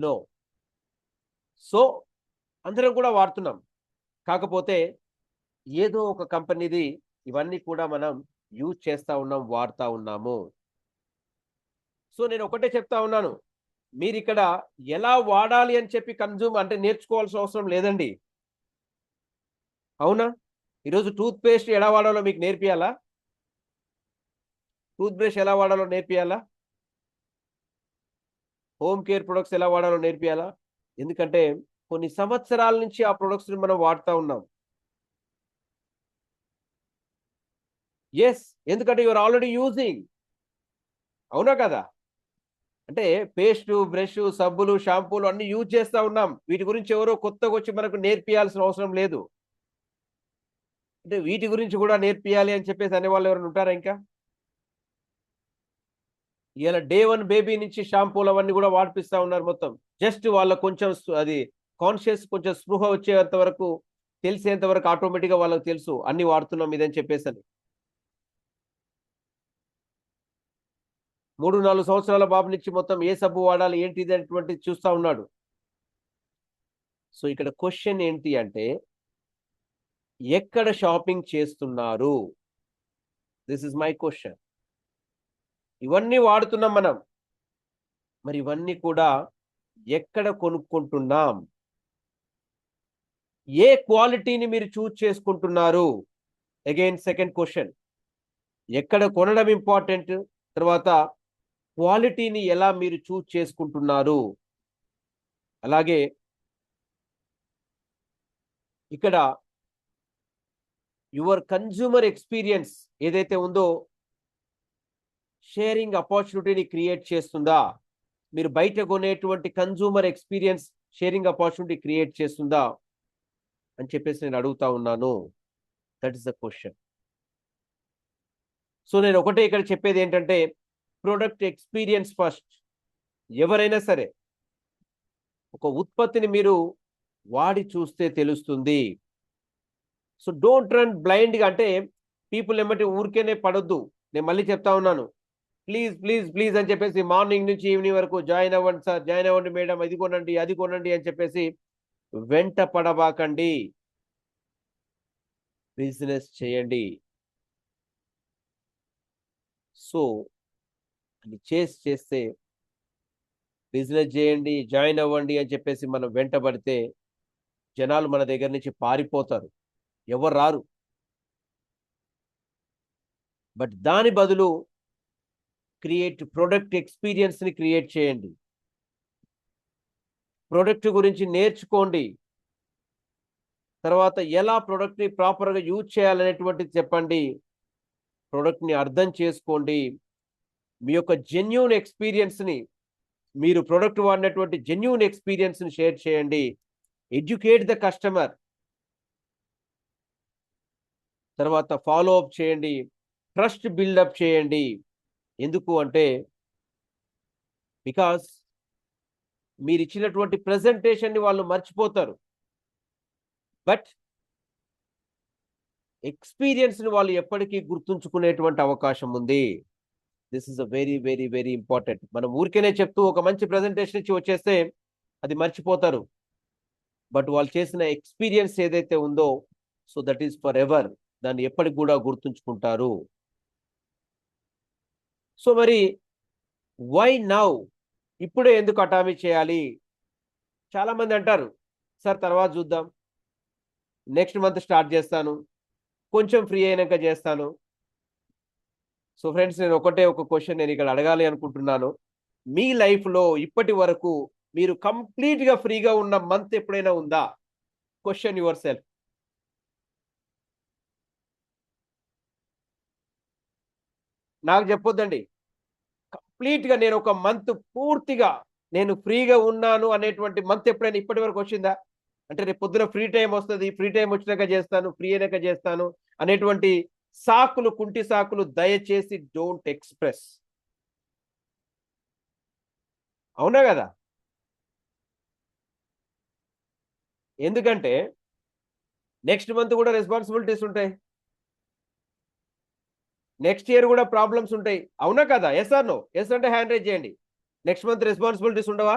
నో. సో అందరం కూడా వాడుతున్నాం. కాకపోతే ఏదో ఒక కంపెనీది ఇవన్నీ కూడా మనం యూజ్ చేస్తూ ఉన్నాం, వాడుతూ ఉన్నాము. సో నేను ఒకటే చెప్తా ఉన్నాను, మీరు ఇక్కడ ఎలా వాడాలి అని చెప్పి అంటే నేర్చుకోవాల్సిన అవసరం లేదండి. అవునా? ఈరోజు టూత్ పేస్ట్ ఎలా వాడాలో మీకు నేర్పియాలా? టూత్ బ్రష్ ఎలా వాడాలో నేర్పియాలా? హోమ్ కేర్ ప్రొడక్ట్స్ ఎలా వాడాలో నేర్పియాలా? ఎందుకంటే కొన్ని సంవత్సరాల నుంచి ఆ ప్రొడక్ట్స్ని మనం వాడుతూ ఉన్నాం. ఎస్, ఎందుకంటే యూఆర్ ఆల్రెడీ యూజింగ్. అవునా కదా? అంటే పేస్ట్, బ్రష్, సబ్బులు, షాంపూలు అన్ని యూజ్ చేస్తూ ఉన్నాం. వీటి గురించి ఎవరో కొత్తగా వచ్చి మనకు నేర్పియాల్సిన అవసరం లేదు. అంటే వీటి గురించి కూడా నేర్పియాలి అని చెప్పేసి అనేవాళ్ళు ఎవరైనా ఉంటారా ఇంకా? ఇలా డే 1 బేబీ నుంచి షాంపూలు అవన్నీ కూడా వాడిపిస్తా ఉన్నారు మొత్తం. జస్ట్ వాళ్ళ కొంచెం అది కాన్షియస్, కొంచెం స్పృహ వచ్చేంత వరకు, తెలిసేంత వరకు ఆటోమేటిక్గా వాళ్ళకి తెలుసు అన్ని వాడుతున్నాం ఇదని చెప్పేసి. 3-4 సంవత్సరాల బాబు నుంచి మొత్తం ఏ సబ్బు వాడాలి ఏంటిది అనేటువంటిది చూస్తూ ఉన్నాడు. సో ఇక్కడ క్వశ్చన్ ఏంటి అంటే, ఎక్కడ షాపింగ్ చేస్తున్నారు? This is my question. ఇవన్నీ వాడుతున్నాం మనం, మరి ఇవన్నీ కూడా ఎక్కడ కొనుక్కుంటున్నాం? ఏ క్వాలిటీని మీరు చూజ్ చేసుకుంటున్నారు? Again second question. ఎక్కడ కొనడం ఇంపార్టెంట్, తర్వాత క్వాలిటీని ఎలా మీరు చూజ్ చేసుకుంటున్నారు? అలాగే ఇక్కడ యువర్ కన్జ్యూమర్ ఎక్స్పీరియన్స్ ఏదైతే ఉందో షేరింగ్ ఆపర్చునిటీని క్రియేట్ చేస్తుందా? మీరు బయట కొనేటువంటి consumer experience sharing opportunity create చేస్తుందా అని చెప్పేసి నేను అడుగుతా ఉన్నాను. That is the question. So నేను ఒకటే ఇక్కడ చెప్పేది ఏంటంటే ప్రొడక్ట్ ఎక్స్పీరియన్స్ ఫస్ట్. ఎవరైనా సరే ఒక ఉత్పత్తిని మీరు వాడి చూస్తే తెలుస్తుంది. సో డోంట్ రన్ బ్లైండ్గా, అంటే పీపుల్ ఏమంటే ఊరికేనే పడొద్దు. నేను మళ్ళీ చెప్తా ఉన్నాను, ప్లీజ్ ప్లీజ్ ప్లీజ్ అని చెప్పేసి మార్నింగ్ నుంచి ఈవినింగ్ వరకు జాయిన్ అవ్వండి సార్, జాయిన్ అవ్వండి మేడం, అది కొనండి అది కొనండి అని చెప్పేసి వెంట పడబాకండి. బిజినెస్ చేయండి. సో అది చేస్తే బిజినెస్ చేయండి, జాయిన్ అవ్వండి అని చెప్పేసి మనం వెంటబడితే జనాలు మన దగ్గర నుంచి పారిపోతారు, ఎవరు రారు. బట్ దాని బదులు ప్రొడక్ట్ ఎక్స్పీరియన్స్ ని క్రియేట్ చేయండి. ప్రొడక్ట్ గురించి నేర్చుకోండి. తర్వాత ఎలా ప్రొడక్ట్ ని ప్రాపర్గా యూజ్ చేయాలనేటువంటిది చెప్పండి. ప్రొడక్ట్ ని అర్థం చేసుకోండి. మీ యొక్క జెన్యూన్ ఎక్స్పీరియన్స్ ని, మీరు ప్రొడక్ట్ వాడినటువంటి జెన్యూన్ ఎక్స్పీరియన్స్ ని షేర్ చేయండి. Educate the customer. తర్వాత ఫాలో అప్ చేయండి, ట్రస్ట్ బిల్డప్ చేయండి. ఎందుకు అంటే బికాస్ మీరు ఇచ్చినటువంటి ప్రెజెంటేషన్ ని వాళ్ళు మర్చిపోతారు, బట్ ఎక్స్పీరియన్స్ ని వాళ్ళు ఎప్పటికీ గుర్తుంచుకునేటువంటి అవకాశం ఉంది. This is a very very very important. మనం ఊరికేనే చెప్తూ ఒక మంచి ప్రెజెంటేషన్ ఇచ్చి వచ్చేస్తే అది మర్చిపోతారు, బట్ వాళ్ళు చేసిన ఎక్స్పీరియన్స్ ఏదైతే ఉందో so that is for ever, దాన్ని ఎప్పటికి కూడా గుర్తుంచుకుంటారు. సో మరి వై నౌ, ఇప్పుడే ఎందుకు అటామీ చేయాలి? చాలా మంది అంటారు, సార్ తర్వాత చూద్దాం, నెక్స్ట్ మంత్ స్టార్ట్ చేస్తాను, కొంచెం ఫ్రీ అయినాక చేస్తాను. సో ఫ్రెండ్స్, నేను ఒక క్వశ్చన్ నేను ఇక్కడ అడగాలి అనుకుంటున్నాను. మీ లైఫ్లో ఇప్పటి వరకు మీరు కంప్లీట్గా ఫ్రీగా ఉన్న మంత్ ఎప్పుడైనా ఉందా? Question your self. నాకు చెప్పొద్దండి. కంప్లీట్గా నేను ఒక మంత్ పూర్తిగా నేను ఫ్రీగా ఉన్నాను అనేటువంటి మంత్ ఎప్పుడైనా ఇప్పటి వరకు వచ్చిందా? అంటే రేపు పొద్దున ఫ్రీ టైం వస్తుంది, ఫ్రీ టైం వచ్చినాక చేస్తాను, ఫ్రీ అయినాక చేస్తాను అనేటువంటి సాకులు, కుంటి సాకులు దయచేసి డోంట్ ఎక్స్ప్రెస్. అవునా కదా? ఎందుకంటే నెక్స్ట్ మంత్ కూడా రెస్పాన్సిబిలిటీస్ ఉంటాయి, నెక్స్ట్ ఇయర్ కూడా ప్రాబ్లమ్స్ ఉంటాయి. అవునా కదా? Yes or no? ఎస్ అంటే హ్యాండ్ రైజ్ చేయండి. నెక్స్ట్ మంత్ రెస్పాన్సిబిలిటీస్ ఉండవా?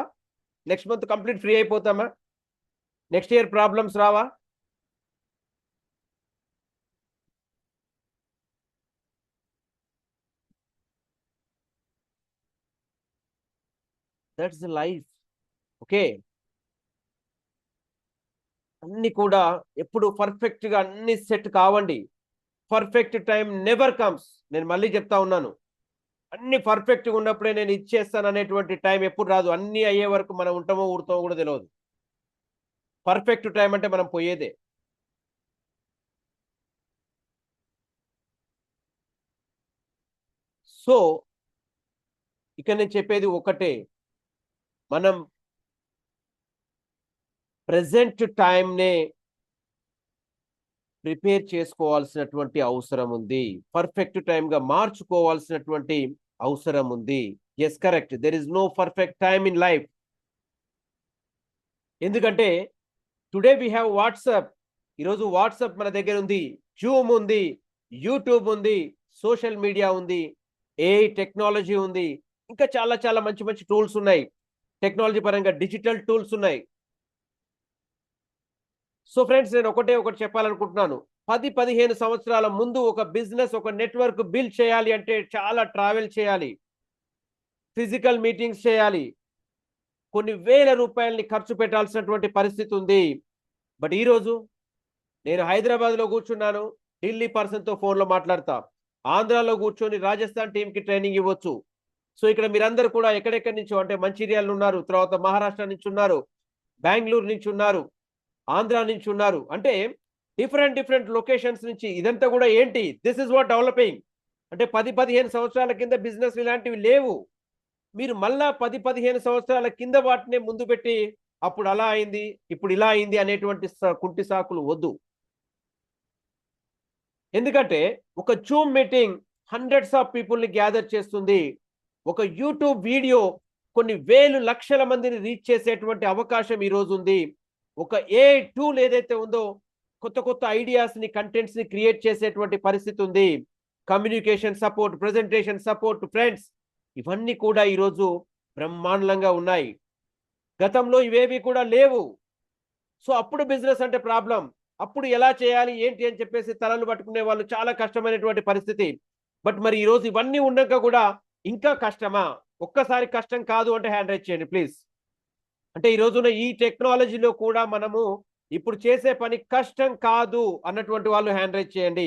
నెక్స్ట్ మంత్ కంప్లీట్ ఫ్రీ అయిపోతామా? నెక్స్ట్ ఇయర్ ప్రాబ్లమ్స్ రావా? That's life. ఓకే, అన్ని కూడా ఎప్పుడు పర్ఫెక్ట్ గా అన్ని సెట్ కావండి. Perfect time never comes. నేను మళ్ళీ చెప్తా ఉన్నాను, అన్ని పర్ఫెక్ట్ గా ఉన్నప్పుడే నేను ఇచ్చేస్తాను అనేటువంటి టైం ఎప్పుడు రాదు. అన్ని అయ్యే వరకు మనం ఉంటామో ఊడతామో కూడా తెలియదు. పర్ఫెక్ట్ టైం అంటే మనం పోయేదే. సో ఇక నేను చెప్పేది ఒకటే, మనం ప్రెజెంట్ టైంనే ప్రిపేర్ చేసుకోవాల్సినటువంటి అవసరం ఉంది. పర్ఫెక్ట్ టైంగా మార్చుకోవాల్సినటువంటి అవసరం ఉంది. Yes, correct. There is no perfect time in life. ఎందుకంటే టుడే వీ హ్యావ్ వాట్సాప్. ఈరోజు వాట్సాప్ మన దగ్గర ఉంది, జూమ్ ఉంది, యూట్యూబ్ ఉంది, సోషల్ మీడియా ఉంది, ఏఐ టెక్నాలజీ ఉంది, ఇంకా చాలా చాలా మంచి మంచి టూల్స్ ఉన్నాయి. టెక్నాలజీ పరంగా డిజిటల్ టూల్స్ ఉన్నాయి. సో ఫ్రెండ్స్, నేను ఒకటి చెప్పాలనుకుంటున్నాను. 10-15 సంవత్సరాల ముందు ఒక బిజినెస్, ఒక నెట్వర్క్ బిల్డ్ చేయాలి అంటే చాలా ట్రావెల్ చేయాలి, ఫిజికల్ మీటింగ్స్ చేయాలి, కొన్ని వేల రూపాయలని ఖర్చు పెట్టాల్సినటువంటి పరిస్థితి ఉంది. బట్ ఈరోజు నేను హైదరాబాద్లో కూర్చున్నాను, ఢిల్లీ పర్సన్తో ఫోన్లో మాట్లాడతా, ఆంధ్రాలో కూర్చొని రాజస్థాన్ టీంకి ట్రైనింగ్ ఇవ్వచ్చు. సో ఇక్కడ మీరందరూ కూడా ఎక్కడెక్కడి నుంచో, అంటే మంచిర్యాల ఉన్నారు, తర్వాత మహారాష్ట్ర నుంచి ఉన్నారు, బెంగళూరు నుంచి ఉన్నారు, ఆంధ్ర నుంచి ఉన్నారు, అంటే డిఫరెంట్ లొకేషన్స్ నుంచి. ఇదంతా కూడా ఏంటి? This is what developing. అంటే 10-15 సంవత్సరాల కింద బిజినెస్ ఇలాంటివి లేవు. మీరు మళ్ళా 10-15 సంవత్సరాల కింద వాటినే ముందు పెట్టి అప్పుడు అలా అయింది, ఇప్పుడు ఇలా అయింది అనేటువంటి కుంటి సాకులు వద్దు. ఎందుకంటే ఒక జూమ్ మీటింగ్ హండ్రెడ్స్ ఆఫ్ పీపుల్ని గ్యాదర్ చేస్తుంది. ఒక యూట్యూబ్ వీడియో కొన్ని వేలు లక్షల మందిని రీచ్ చేసేటువంటి అవకాశం ఈరోజు ఉంది. ఒక AI టూల్ ఏదైతే ఉందో కొత్త ఐడియాస్ని, కంటెంట్స్ని క్రియేట్ చేసేటువంటి పరిస్థితి ఉంది. Communication support, presentation support, friends, ఇవన్నీ కూడా ఈరోజు బ్రహ్మాండంగా ఉన్నాయి. గతంలో ఇవేవి కూడా లేవు. సో అప్పుడు బిజినెస్ అంటే ప్రాబ్లం. అప్పుడు ఎలా చేయాలి ఏంటి అని చెప్పేసి తలలు పట్టుకునే వాళ్ళు చాలా కష్టమైనటువంటి పరిస్థితి. బట్ మరి ఈరోజు ఇవన్నీ ఉన్నాక కూడా ఇంకా కష్టమా? ఒక్కసారి కష్టం కాదు అంటే హ్యాండ్ రైజ్ చేయండి ప్లీజ్. అంటే ఈ రోజున ఈ టెక్నాలజీలో కూడా మనము ఇప్పుడు చేసే పని కష్టం కాదు అన్నటువంటి వాళ్ళు హ్యాండ్ రైజ్ చేయండి.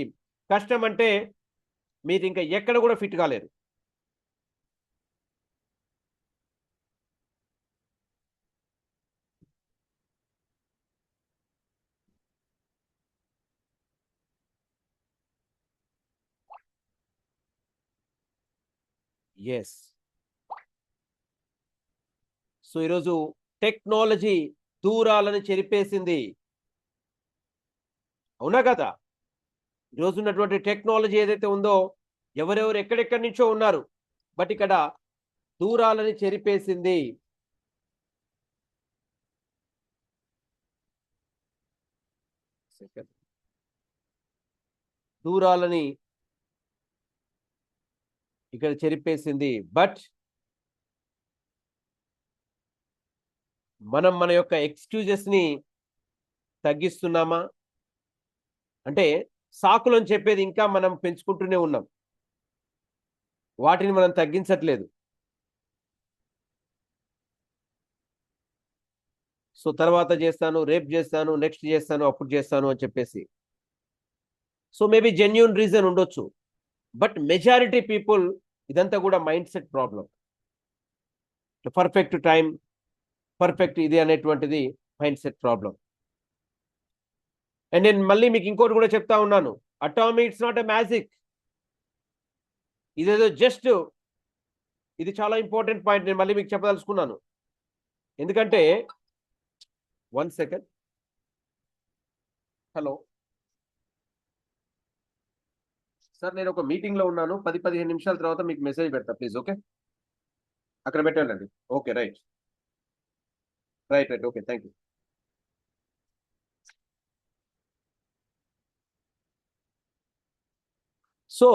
కష్టం అంటే మీరు ఇంకా ఎక్కడ కూడా ఫిట్ కాలేరు. ఎస్. సో ఈరోజు టెక్నాలజీ దూరాలను చెరిపేసింది. అవునా కదా? ఈరోజు ఉన్నటువంటి టెక్నాలజీ ఏదైతే ఉందో ఎవరెవరు ఎక్కడెక్కడి నుంచో ఉన్నారు, బట్ ఇక్కడ దూరాలని చెరిపేసింది. దూరాలని ఇక్కడ చెరిపేసింది. బట్ మనం మన యొక్క ఎక్స్క్యూజెస్ ని తగ్గిస్తున్నామా? అంటే సాకులని చెప్పేది ఇంకా మనం పెంచుకుంటూనే ఉన్నాం, వాటిని మనం తగ్గించట్లేదు. సో తర్వాత చేస్తాను, రేపు చేస్తాను, నెక్స్ట్ చేస్తాను, అప్పుడు చేస్తాను అని చెప్పేసి. సో మేబీ జెన్యూన్ రీజన్ ఉండొచ్చు, బట్ మెజారిటీ పీపుల్ ఇదంతా కూడా mind set problem. Perfect time, perfect ఇది అనేటువంటిది మైండ్ సెట్ ప్రాబ్లం. అండ్ నేను మళ్ళీ మీకు ఇంకోటి కూడా చెప్తా ఉన్నాను, Atomy it's not a magic. ఇదేదో జస్ట్, ఇది చాలా ఇంపార్టెంట్ పాయింట్, నేను మళ్ళీ మీకు చెప్పదలుచుకున్నాను. ఎందుకంటే 1 సెకండ్. హలో సార్, నేను ఒక మీటింగ్ లో ఉన్నాను, 10-15 నిమిషాల తర్వాత మీకు మెసేజ్ పెడతా ప్లీజ్. ఓకే, అక్కడ పెట్టండి. Okay, right. Okay, thank you. So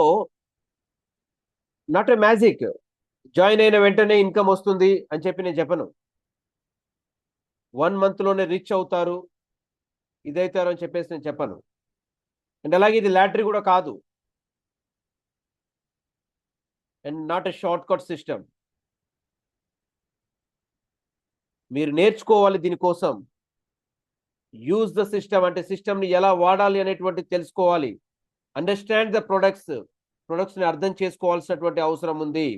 not a magic. Join అయిన వెంటనే ఇన్కమ్ వస్తుంది అని చెప్పి నేను చెప్పను. 1 month లోనే రిచ్ అవుతారు, ఇదైతారు అని చెప్పేసి నేను చెప్పను. అండ్ అలాగే ఇది లాటరీ కూడా కాదు, and not a short cut system. మీరు నేర్చుకోవాలి దీనికోసం. యూజ్ ద సిస్టమ్, అంటే సిస్టమ్ ని ఎలా వాడాలి అనేటువంటి తెలుసుకోవాలి. అండర్స్టాండ్ ద ప్రొడక్ట్స్ ని అర్థం చేసుకోవాల్సినటువంటి అవసరం ఉంది.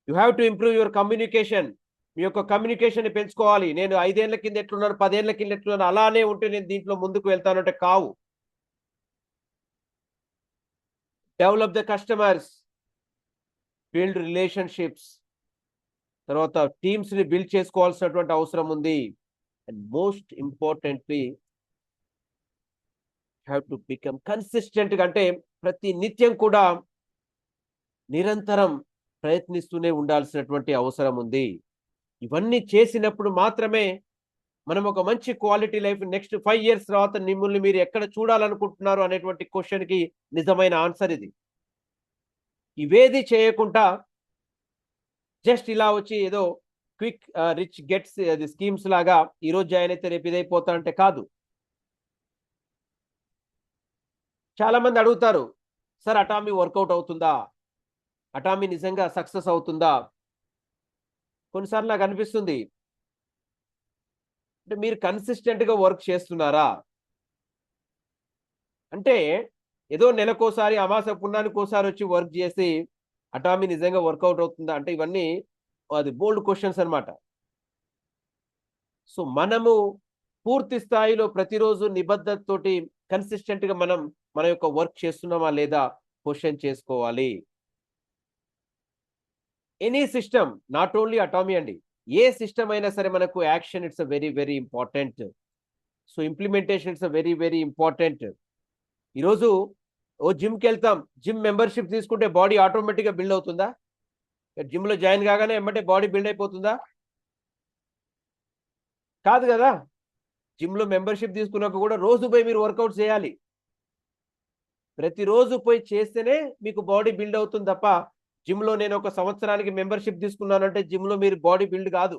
You have to improve your communication. మీ యొక్క కమ్యూనికేషన్ ని పెంచుకోవాలి. నేను 5 ఏళ్ల కింద ఎట్లున్నాను, 10 ఏళ్ల కింద ఎట్లున్నాను, అలానే ఉంటే నేను దీంట్లో ముందుకు వెళ్తానంటే కావు. Develop the customers, build relationships, తర్వాత టీమ్స్ ని బిల్డ్ చేసుకోవాల్సినటువంటి అవసరం ఉంది. And most importantly have to become consistent. అంటే ప్రతి నిత్యం కూడా నిరంతరం ప్రయత్నిస్తూనే ఉండాల్సినటువంటి అవసరం ఉంది. ఇవన్నీ చేసినప్పుడు మాత్రమే మనం ఒక మంచి క్వాలిటీ లైఫ్ నెక్స్ట్ 5 years తర్వాత మిమ్మల్ని మీరు ఎక్కడ చూడాలనుకుంటున్నారు అనేటువంటి క్వశ్చన్ కి నిజమైన ఆన్సర్ ఇది. ఇవేది చేయకుండా జస్ట్ ఇలా వచ్చి ఏదో క్విక్ రిచ్ గెట్స్ అది స్కీమ్స్ లాగా ఈరోజు జాయిన్ అయితే రేపు ఇదైపోతా అంటే కాదు. చాలా మంది అడుగుతారు, సార్ అటామీ వర్కౌట్ అవుతుందా, అటామీ నిజంగా సక్సెస్ అవుతుందా? కొన్నిసార్లు నాకు అనిపిస్తుంది అంటే మీరు కన్సిస్టెంట్ గా వర్క్ చేస్తున్నారా? అంటే ఏదో నెలకోసారి అమాస పుణ్యానికి ఒకసారి వచ్చి వర్క్ చేసి అటామీ నిజంగా వర్కౌట్ అవుతుందా అంటే ఇవన్నీ అది బోల్డ్ క్వశ్చన్స్ అన్నమాట. సో మనము పూర్తి స్థాయిలో ప్రతిరోజు నిబద్ధతతోటి కన్సిస్టెంట్ గా మనం మన యొక్క వర్క్ చేస్తున్నామా లేదా క్వశ్చన్ చేసుకోవాలి. Any system, not only Atomy అండి, ఏ సిస్టమ్ అయినా సరే మనకు action it's very very important. So implementation it's very very important. ఈరోజు ఓ జిమ్కి వెళ్తాం, జిమ్ మెంబర్షిప్ తీసుకుంటే బాడీ ఆటోమేటిక్గా బిల్డ్ అవుతుందా? జిమ్ లో జాయిన్ కాగానే ఎమ్మటే బాడీ బిల్డ్ అయిపోతుందా? కాదు కదా. జిమ్ లో మెంబర్షిప్ తీసుకున్నాక కూడా రోజు పోయి మీరు వర్కౌట్ చేయాలి. ప్రతిరోజు పోయి చేస్తేనే మీకు బాడీ బిల్డ్ అవుతుంది తప్ప జిమ్ లో నేను ఒక సంవత్సరానికి మెంబర్షిప్ తీసుకున్నానంటే జిమ్ లో మీరు బాడీ బిల్డ్ కాదు.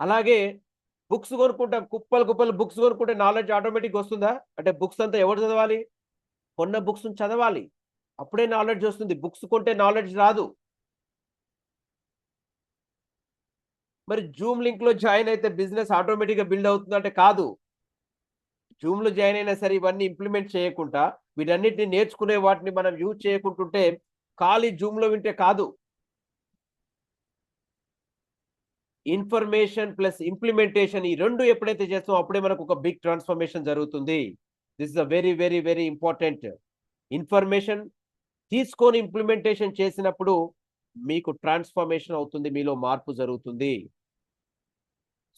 అలాగే బుక్స్ కొనుక్కుంటాం, కుప్పలు కుప్పలు బుక్స్ కొనుక్కుంటే నాలెడ్జ్ ఆటోమేటిక్ వస్తుందా? అంటే బుక్స్ అంతా ఎవరు చదవాలి? కొన్న బుక్స్ చదవాలి, అప్పుడే నాలెడ్జ్ వస్తుంది. బుక్స్ కొంటే నాలెడ్జ్ రాదు. మరి జూమ్ లింక్ లో జాయిన్ అయితే బిజినెస్ ఆటోమేటిక్ గా బిల్డ్ అవుతుంది అంటే కాదు. జూమ్ లో జాయిన్ అయినా సరే ఇవన్నీ ఇంప్లిమెంట్ చేయకుండా వీటన్నిటిని నేర్చుకునే వాటిని మనం యూజ్ చేయకుంటుంటే ఖాళీ జూమ్ లో వింటే కాదు. ఇన్ఫర్మేషన్ ప్లస్ ఇంప్లిమెంటేషన్ ఈ రెండు ఎప్పుడైతే చేస్తామో అప్పుడే మనకు ఒక బిగ్ ట్రాన్స్ఫర్మేషన్ జరుగుతుంది. This is a very very very important. Information తీసుకొని ఇంప్లిమెంటేషన్ చేసినప్పుడు మీకు ట్రాన్స్ఫర్మేషన్ అవుతుంది, మీలో మార్పు జరుగుతుంది.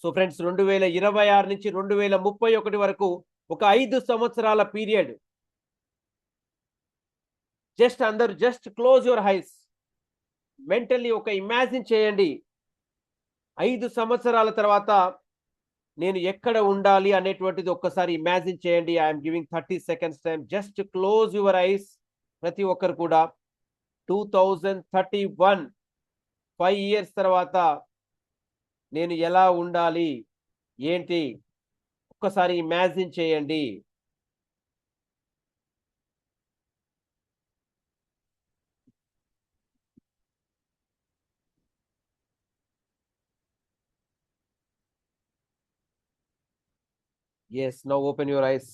సో ఫ్రెండ్స్ 2026 నుంచి 2031 వరకు ఒక 5 సంవత్సరాల period. Just close your eyes, mentally ఒక ఇమాజిన్ చేయండి. 5 సంవత్సరాల తర్వాత నేను ఎక్కడ ఉండాలి అనేటువంటిది ఒక్కసారి ఇమాజిన్ చేయండి. I'm giving 30 seconds time. Just close your eyes ప్రతి ఒక్కరు కూడా. 2031 5 ఇయర్స్ తర్వాత నేను ఎలా ఉండాలి ఏంటి ఒక్కసారి ఇమాజిన్ చేయండి. Yes, now open your eyes.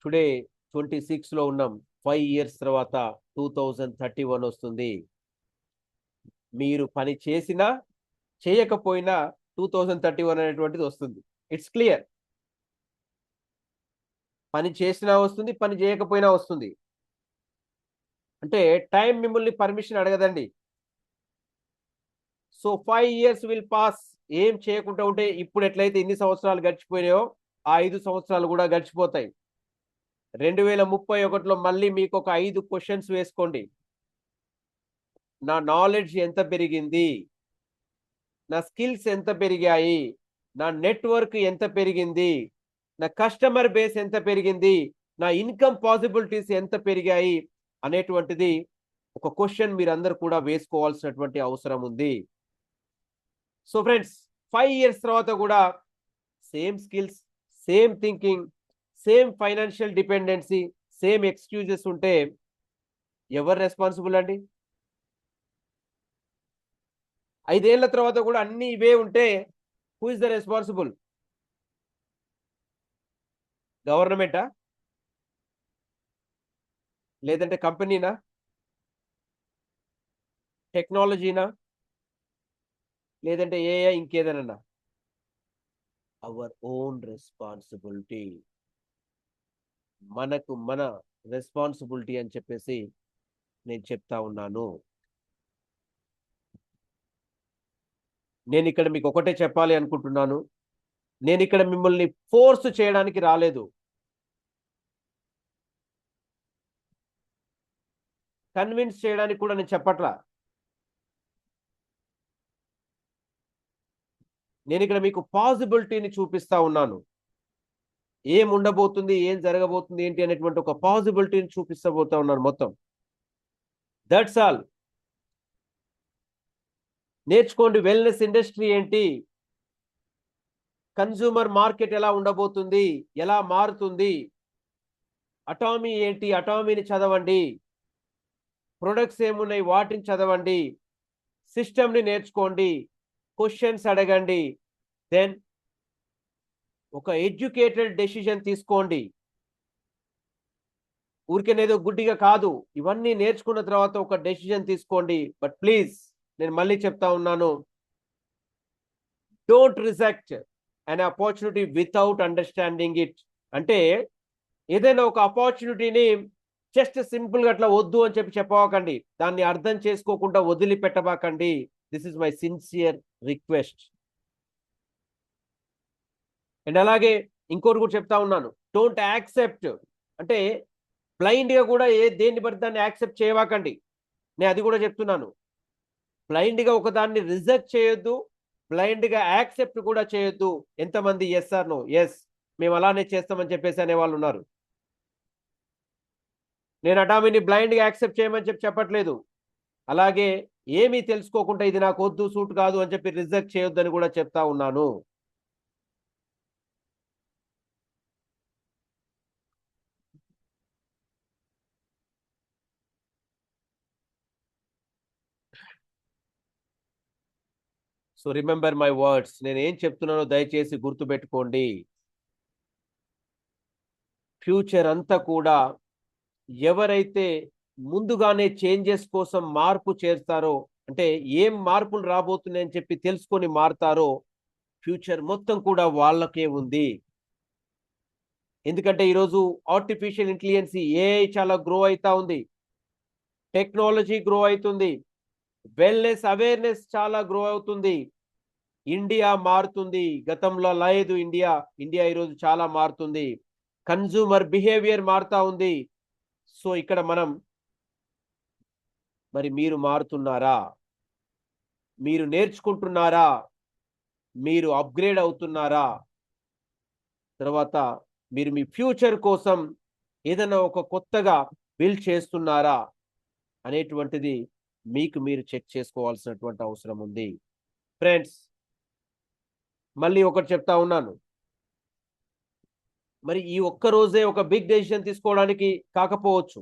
Today 26 లో ఉన్నాం. 5 ఇయర్స్ తర్వాత 2031 వస్తుంది. మీరు పని చేసినా చేయకపోయినా 2031 అనేటువంటిది వస్తుంది. It's clear. పని చేసినా వస్తుంది, పని చేయకపోయినా వస్తుంది. అంటే టైం మిమ్మల్ని పర్మిషన్ అడగదండి. So 5 years will pass. ఏం చేయకుండా ఉంటే ఇప్పుడు ఎట్లయితే ఇన్ని సంవత్సరాలు గడిచిపోయినాయో ఆ 5 సంవత్సరాలు కూడా గడిచిపోతాయి. 2031లో మళ్ళీ మీకు ఒక 5 క్వశ్చన్స్ వేసుకోండి. నా నాలెడ్జ్ ఎంత పెరిగింది, నా స్కిల్స్ ఎంత పెరిగాయి, నా నెట్వర్క్ ఎంత పెరిగింది, నా కస్టమర్ బేస్ ఎంత పెరిగింది, నా ఇన్కమ్ పాసిబిలిటీస్ ఎంత పెరిగాయి అనేటువంటిది ఒక క్వశ్చన్ మీరందరూ కూడా వేసుకోవాల్సినటువంటి అవసరం ఉంది. సో ఫ్రెండ్స్ 5 ఇయర్స్ తర్వాత కూడా same skills, same thinking, same financial dependency, same excuses ఉంటే ఎవరు రెస్పాన్సిబుల్ అండి? 5 ఏళ్ల తర్వాత కూడా అన్ని ఇవే ఉంటే హూ ఇస్ ద రెస్పాన్సిబుల్? గవర్నమెంటా? లేదంటే కంపెనీనా? టెక్నాలజీనా? లేదంటే ఏఐ ఇంకేదైనా? Our own responsibility. మన రెస్పాన్సిబిలిటీ అని చెప్పేసి నేను చెప్తా ఉన్నాను. నేను ఇక్కడ మీకు ఒకటే చెప్పాలి అనుకుంటున్నాను. నేను ఇక్కడ మిమ్మల్ని ఫోర్స్ చేయడానికి రాలేదు. కన్విన్స్ చేయడానికి కూడా నేను చెప్పట్లా. నేను ఇక్కడ మీకు పాసిబిలిటీని చూపిస్తా ఉన్నాను. ఏం ఉండబోతుంది, ఏం జరగబోతుంది ఏంటి అనేటువంటి ఒక పాసిబిలిటీని చూపిస్తబోతా ఉన్నాను మొత్తం. That's all. నేర్చుకోండి. వెల్నెస్ ఇండస్ట్రీ ఏంటి, కన్స్యూమర్ మార్కెట్ ఎలా ఉండబోతుంది, ఎలా మారుతుంది, అటామీ ఏంటి, అటామీని చదవండి, ప్రొడక్ట్స్ ఏమున్నాయి వాటిని చదవండి, సిస్టమ్ని నేర్చుకోండి, క్వశ్చన్స్ అడగండి, దెన్ ఒక ఎడ్యుకేటెడ్ డెసిషన్ తీసుకోండి. ఊరికేనేదో గుడ్డిగా కాదు. ఇవన్నీ నేర్చుకున్న తర్వాత ఒక డెసిషన్ తీసుకోండి. బట్ ప్లీజ్ నేను మళ్ళీ చెప్తా ఉన్నాను. Don't reject an opportunity without understanding it. అంటే ఏదైనా ఒక ఆపర్చునిటీని జస్ట్ సింపుల్ గా అట్లా వద్దు అని చెప్పవాకండి. దాన్ని అర్థం చేసుకోకుండా వదిలిపెట్టబాకండి. This is my sincere request. And అలాగే ఇంకోటి కూడా చెప్తా ఉన్నాను. డోంట్ యాక్సెప్ట్, అంటే బ్లైండ్ గా కూడా దేన్ని బట్టి దాన్ని యాక్సెప్ట్ చేయవాకండి. నేను అది కూడా చెప్తున్నాను. బ్లైండ్ గా ఒకదాన్ని రిజెక్ట్ చేయొద్దు, బ్లైండ్ గా యాక్సెప్ట్ కూడా చేయొద్దు. ఎంతమంది ఎస్ ఆర్ నో, ఎస్ మేము అలానే చేస్తామని చెప్పేసి అనే వాళ్ళు ఉన్నారు. నేను అటామీని బ్లైండ్ గా యాక్సెప్ట్ చేయమని చెప్పట్లేదు. అలాగే ఏమీ తెలుసుకోకుండా ఇది నాకు వద్దు, సూట్ కాదు అని చెప్పి రిజెక్ట్ చేయొద్దని కూడా చెప్తా ఉన్నాను. So remember my words. నేను ఏం చెప్తున్నానో దయచేసి గుర్తుపెట్టుకోండి. ఫ్యూచర్ అంతా కూడా ఎవరైతే ముందుగానే చేంజెస్ కోసం మార్పు చేస్తారో, అంటే ఏం మార్పులు రాబోతున్నాయని చెప్పి తెలుసుకొని మారుతారో, ఫ్యూచర్ మొత్తం కూడా వాళ్ళకే ఉంది. ఎందుకంటే ఈరోజు ఆర్టిఫిషియల్ ఇంటెలిజెన్స్, ఏఐ చాలా గ్రో అవుతా ఉంది, టెక్నాలజీ గ్రో అవుతుంది, వెల్నెస్ అవేర్నెస్ చాలా గ్రో అవుతుంది. ఇండియా మారుతుంది. గతంలో లేదు ఇండియా ఈరోజు చాలా మారుతుంది. కన్జ్యూమర్ బిహేవియర్ మారుతా ఉంది. సో ఇక్కడ మరి మీరు మారుతున్నారా? మీరు నేర్చుకుంటున్నారా? మీరు అప్గ్రేడ్ అవుతున్నారా? తర్వాత మీరు మీ ఫ్యూచర్ కోసం ఏదైనా ఒక కొత్తగా బిల్డ్ చేస్తున్నారా అనేటువంటిది మీకు మీరు చెక్ చేసుకోవాల్సినటువంటి అవసరం ఉంది. ఫ్రెండ్స్, మళ్ళీ ఒకటి చెప్తా ఉన్నాను. మరి ఈ ఒక్క రోజే ఒక బిగ్ డెసిషన్ తీసుకోవడానికి కాకపోవచ్చు.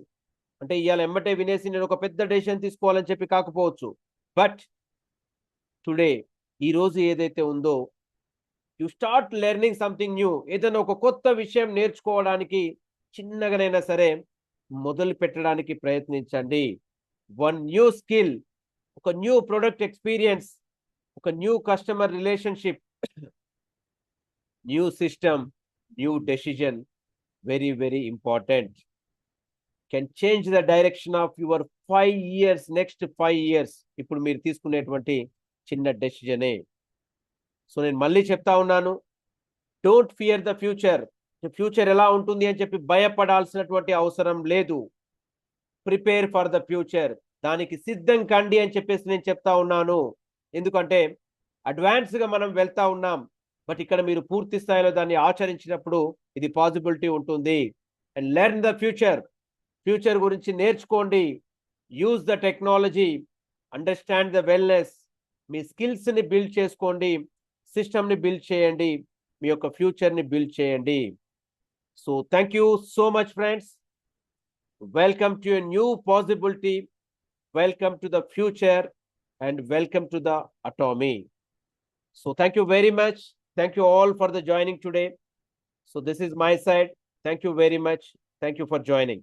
అంటే ఇవాళ ఎమ్మటే వినేసి నేను ఒక పెద్ద డెసిషన్ తీసుకోవాలని చెప్పి కాకపోవచ్చు. బట్ టుడే, ఈ రోజు ఏదైతే ఉందో, you start learning something new. ఏదైనా ఒక కొత్త విషయం నేర్చుకోవడానికి చిన్నగానైనా సరే మొదలు పెట్టడానికి ప్రయత్నించండి. వన్ న్యూ స్కిల్, ఒక న్యూ ప్రొడక్ట్ ఎక్స్పీరియన్స్, ఒక new customer relationship, new system, new decision, very very important. Can change the direction of your 5 years, next 5 years. ఇప్పుడు మీరు తీసుకునేటువంటి చిన్న డెసిజనే. సో నేను మళ్ళీ చెప్తా ఉన్నాను, don't fear the future. Future ఎలా ఉంటుంది అని చెప్పి భయపడాల్సినటువంటి అవసరం లేదు. Prepare for the future. దానికి సిద్ధం కండి అని చెప్పేసి నేను చెప్తా ఉన్నాను. ఎందుకంటే అడ్వాన్స్ గా మనం వెళ్తా ఉన్నాం. బట్ ఇక్కడ మీరు పూర్తి స్థాయిలో దాన్ని ఆచరించినప్పుడు ఇది పాసిబిలిటీ ఉంటుంది. And learn the future. Future గురించి నేర్చుకోండి. Use the technology, understand the wellness. Me skills ని బిల్డ్ చేసుకోండి, సిస్టమ్ ని బిల్డ్ చేయండి, మీ యొక్క ఫ్యూచర్ ని బిల్డ్ చేయండి. So thank you so much friends. Welcome to a new possibility, welcome to the future, and welcome to the Atomy. So thank you very much. Thank you all for the joining today. So this is my side. Thank you very much. Thank you for joining.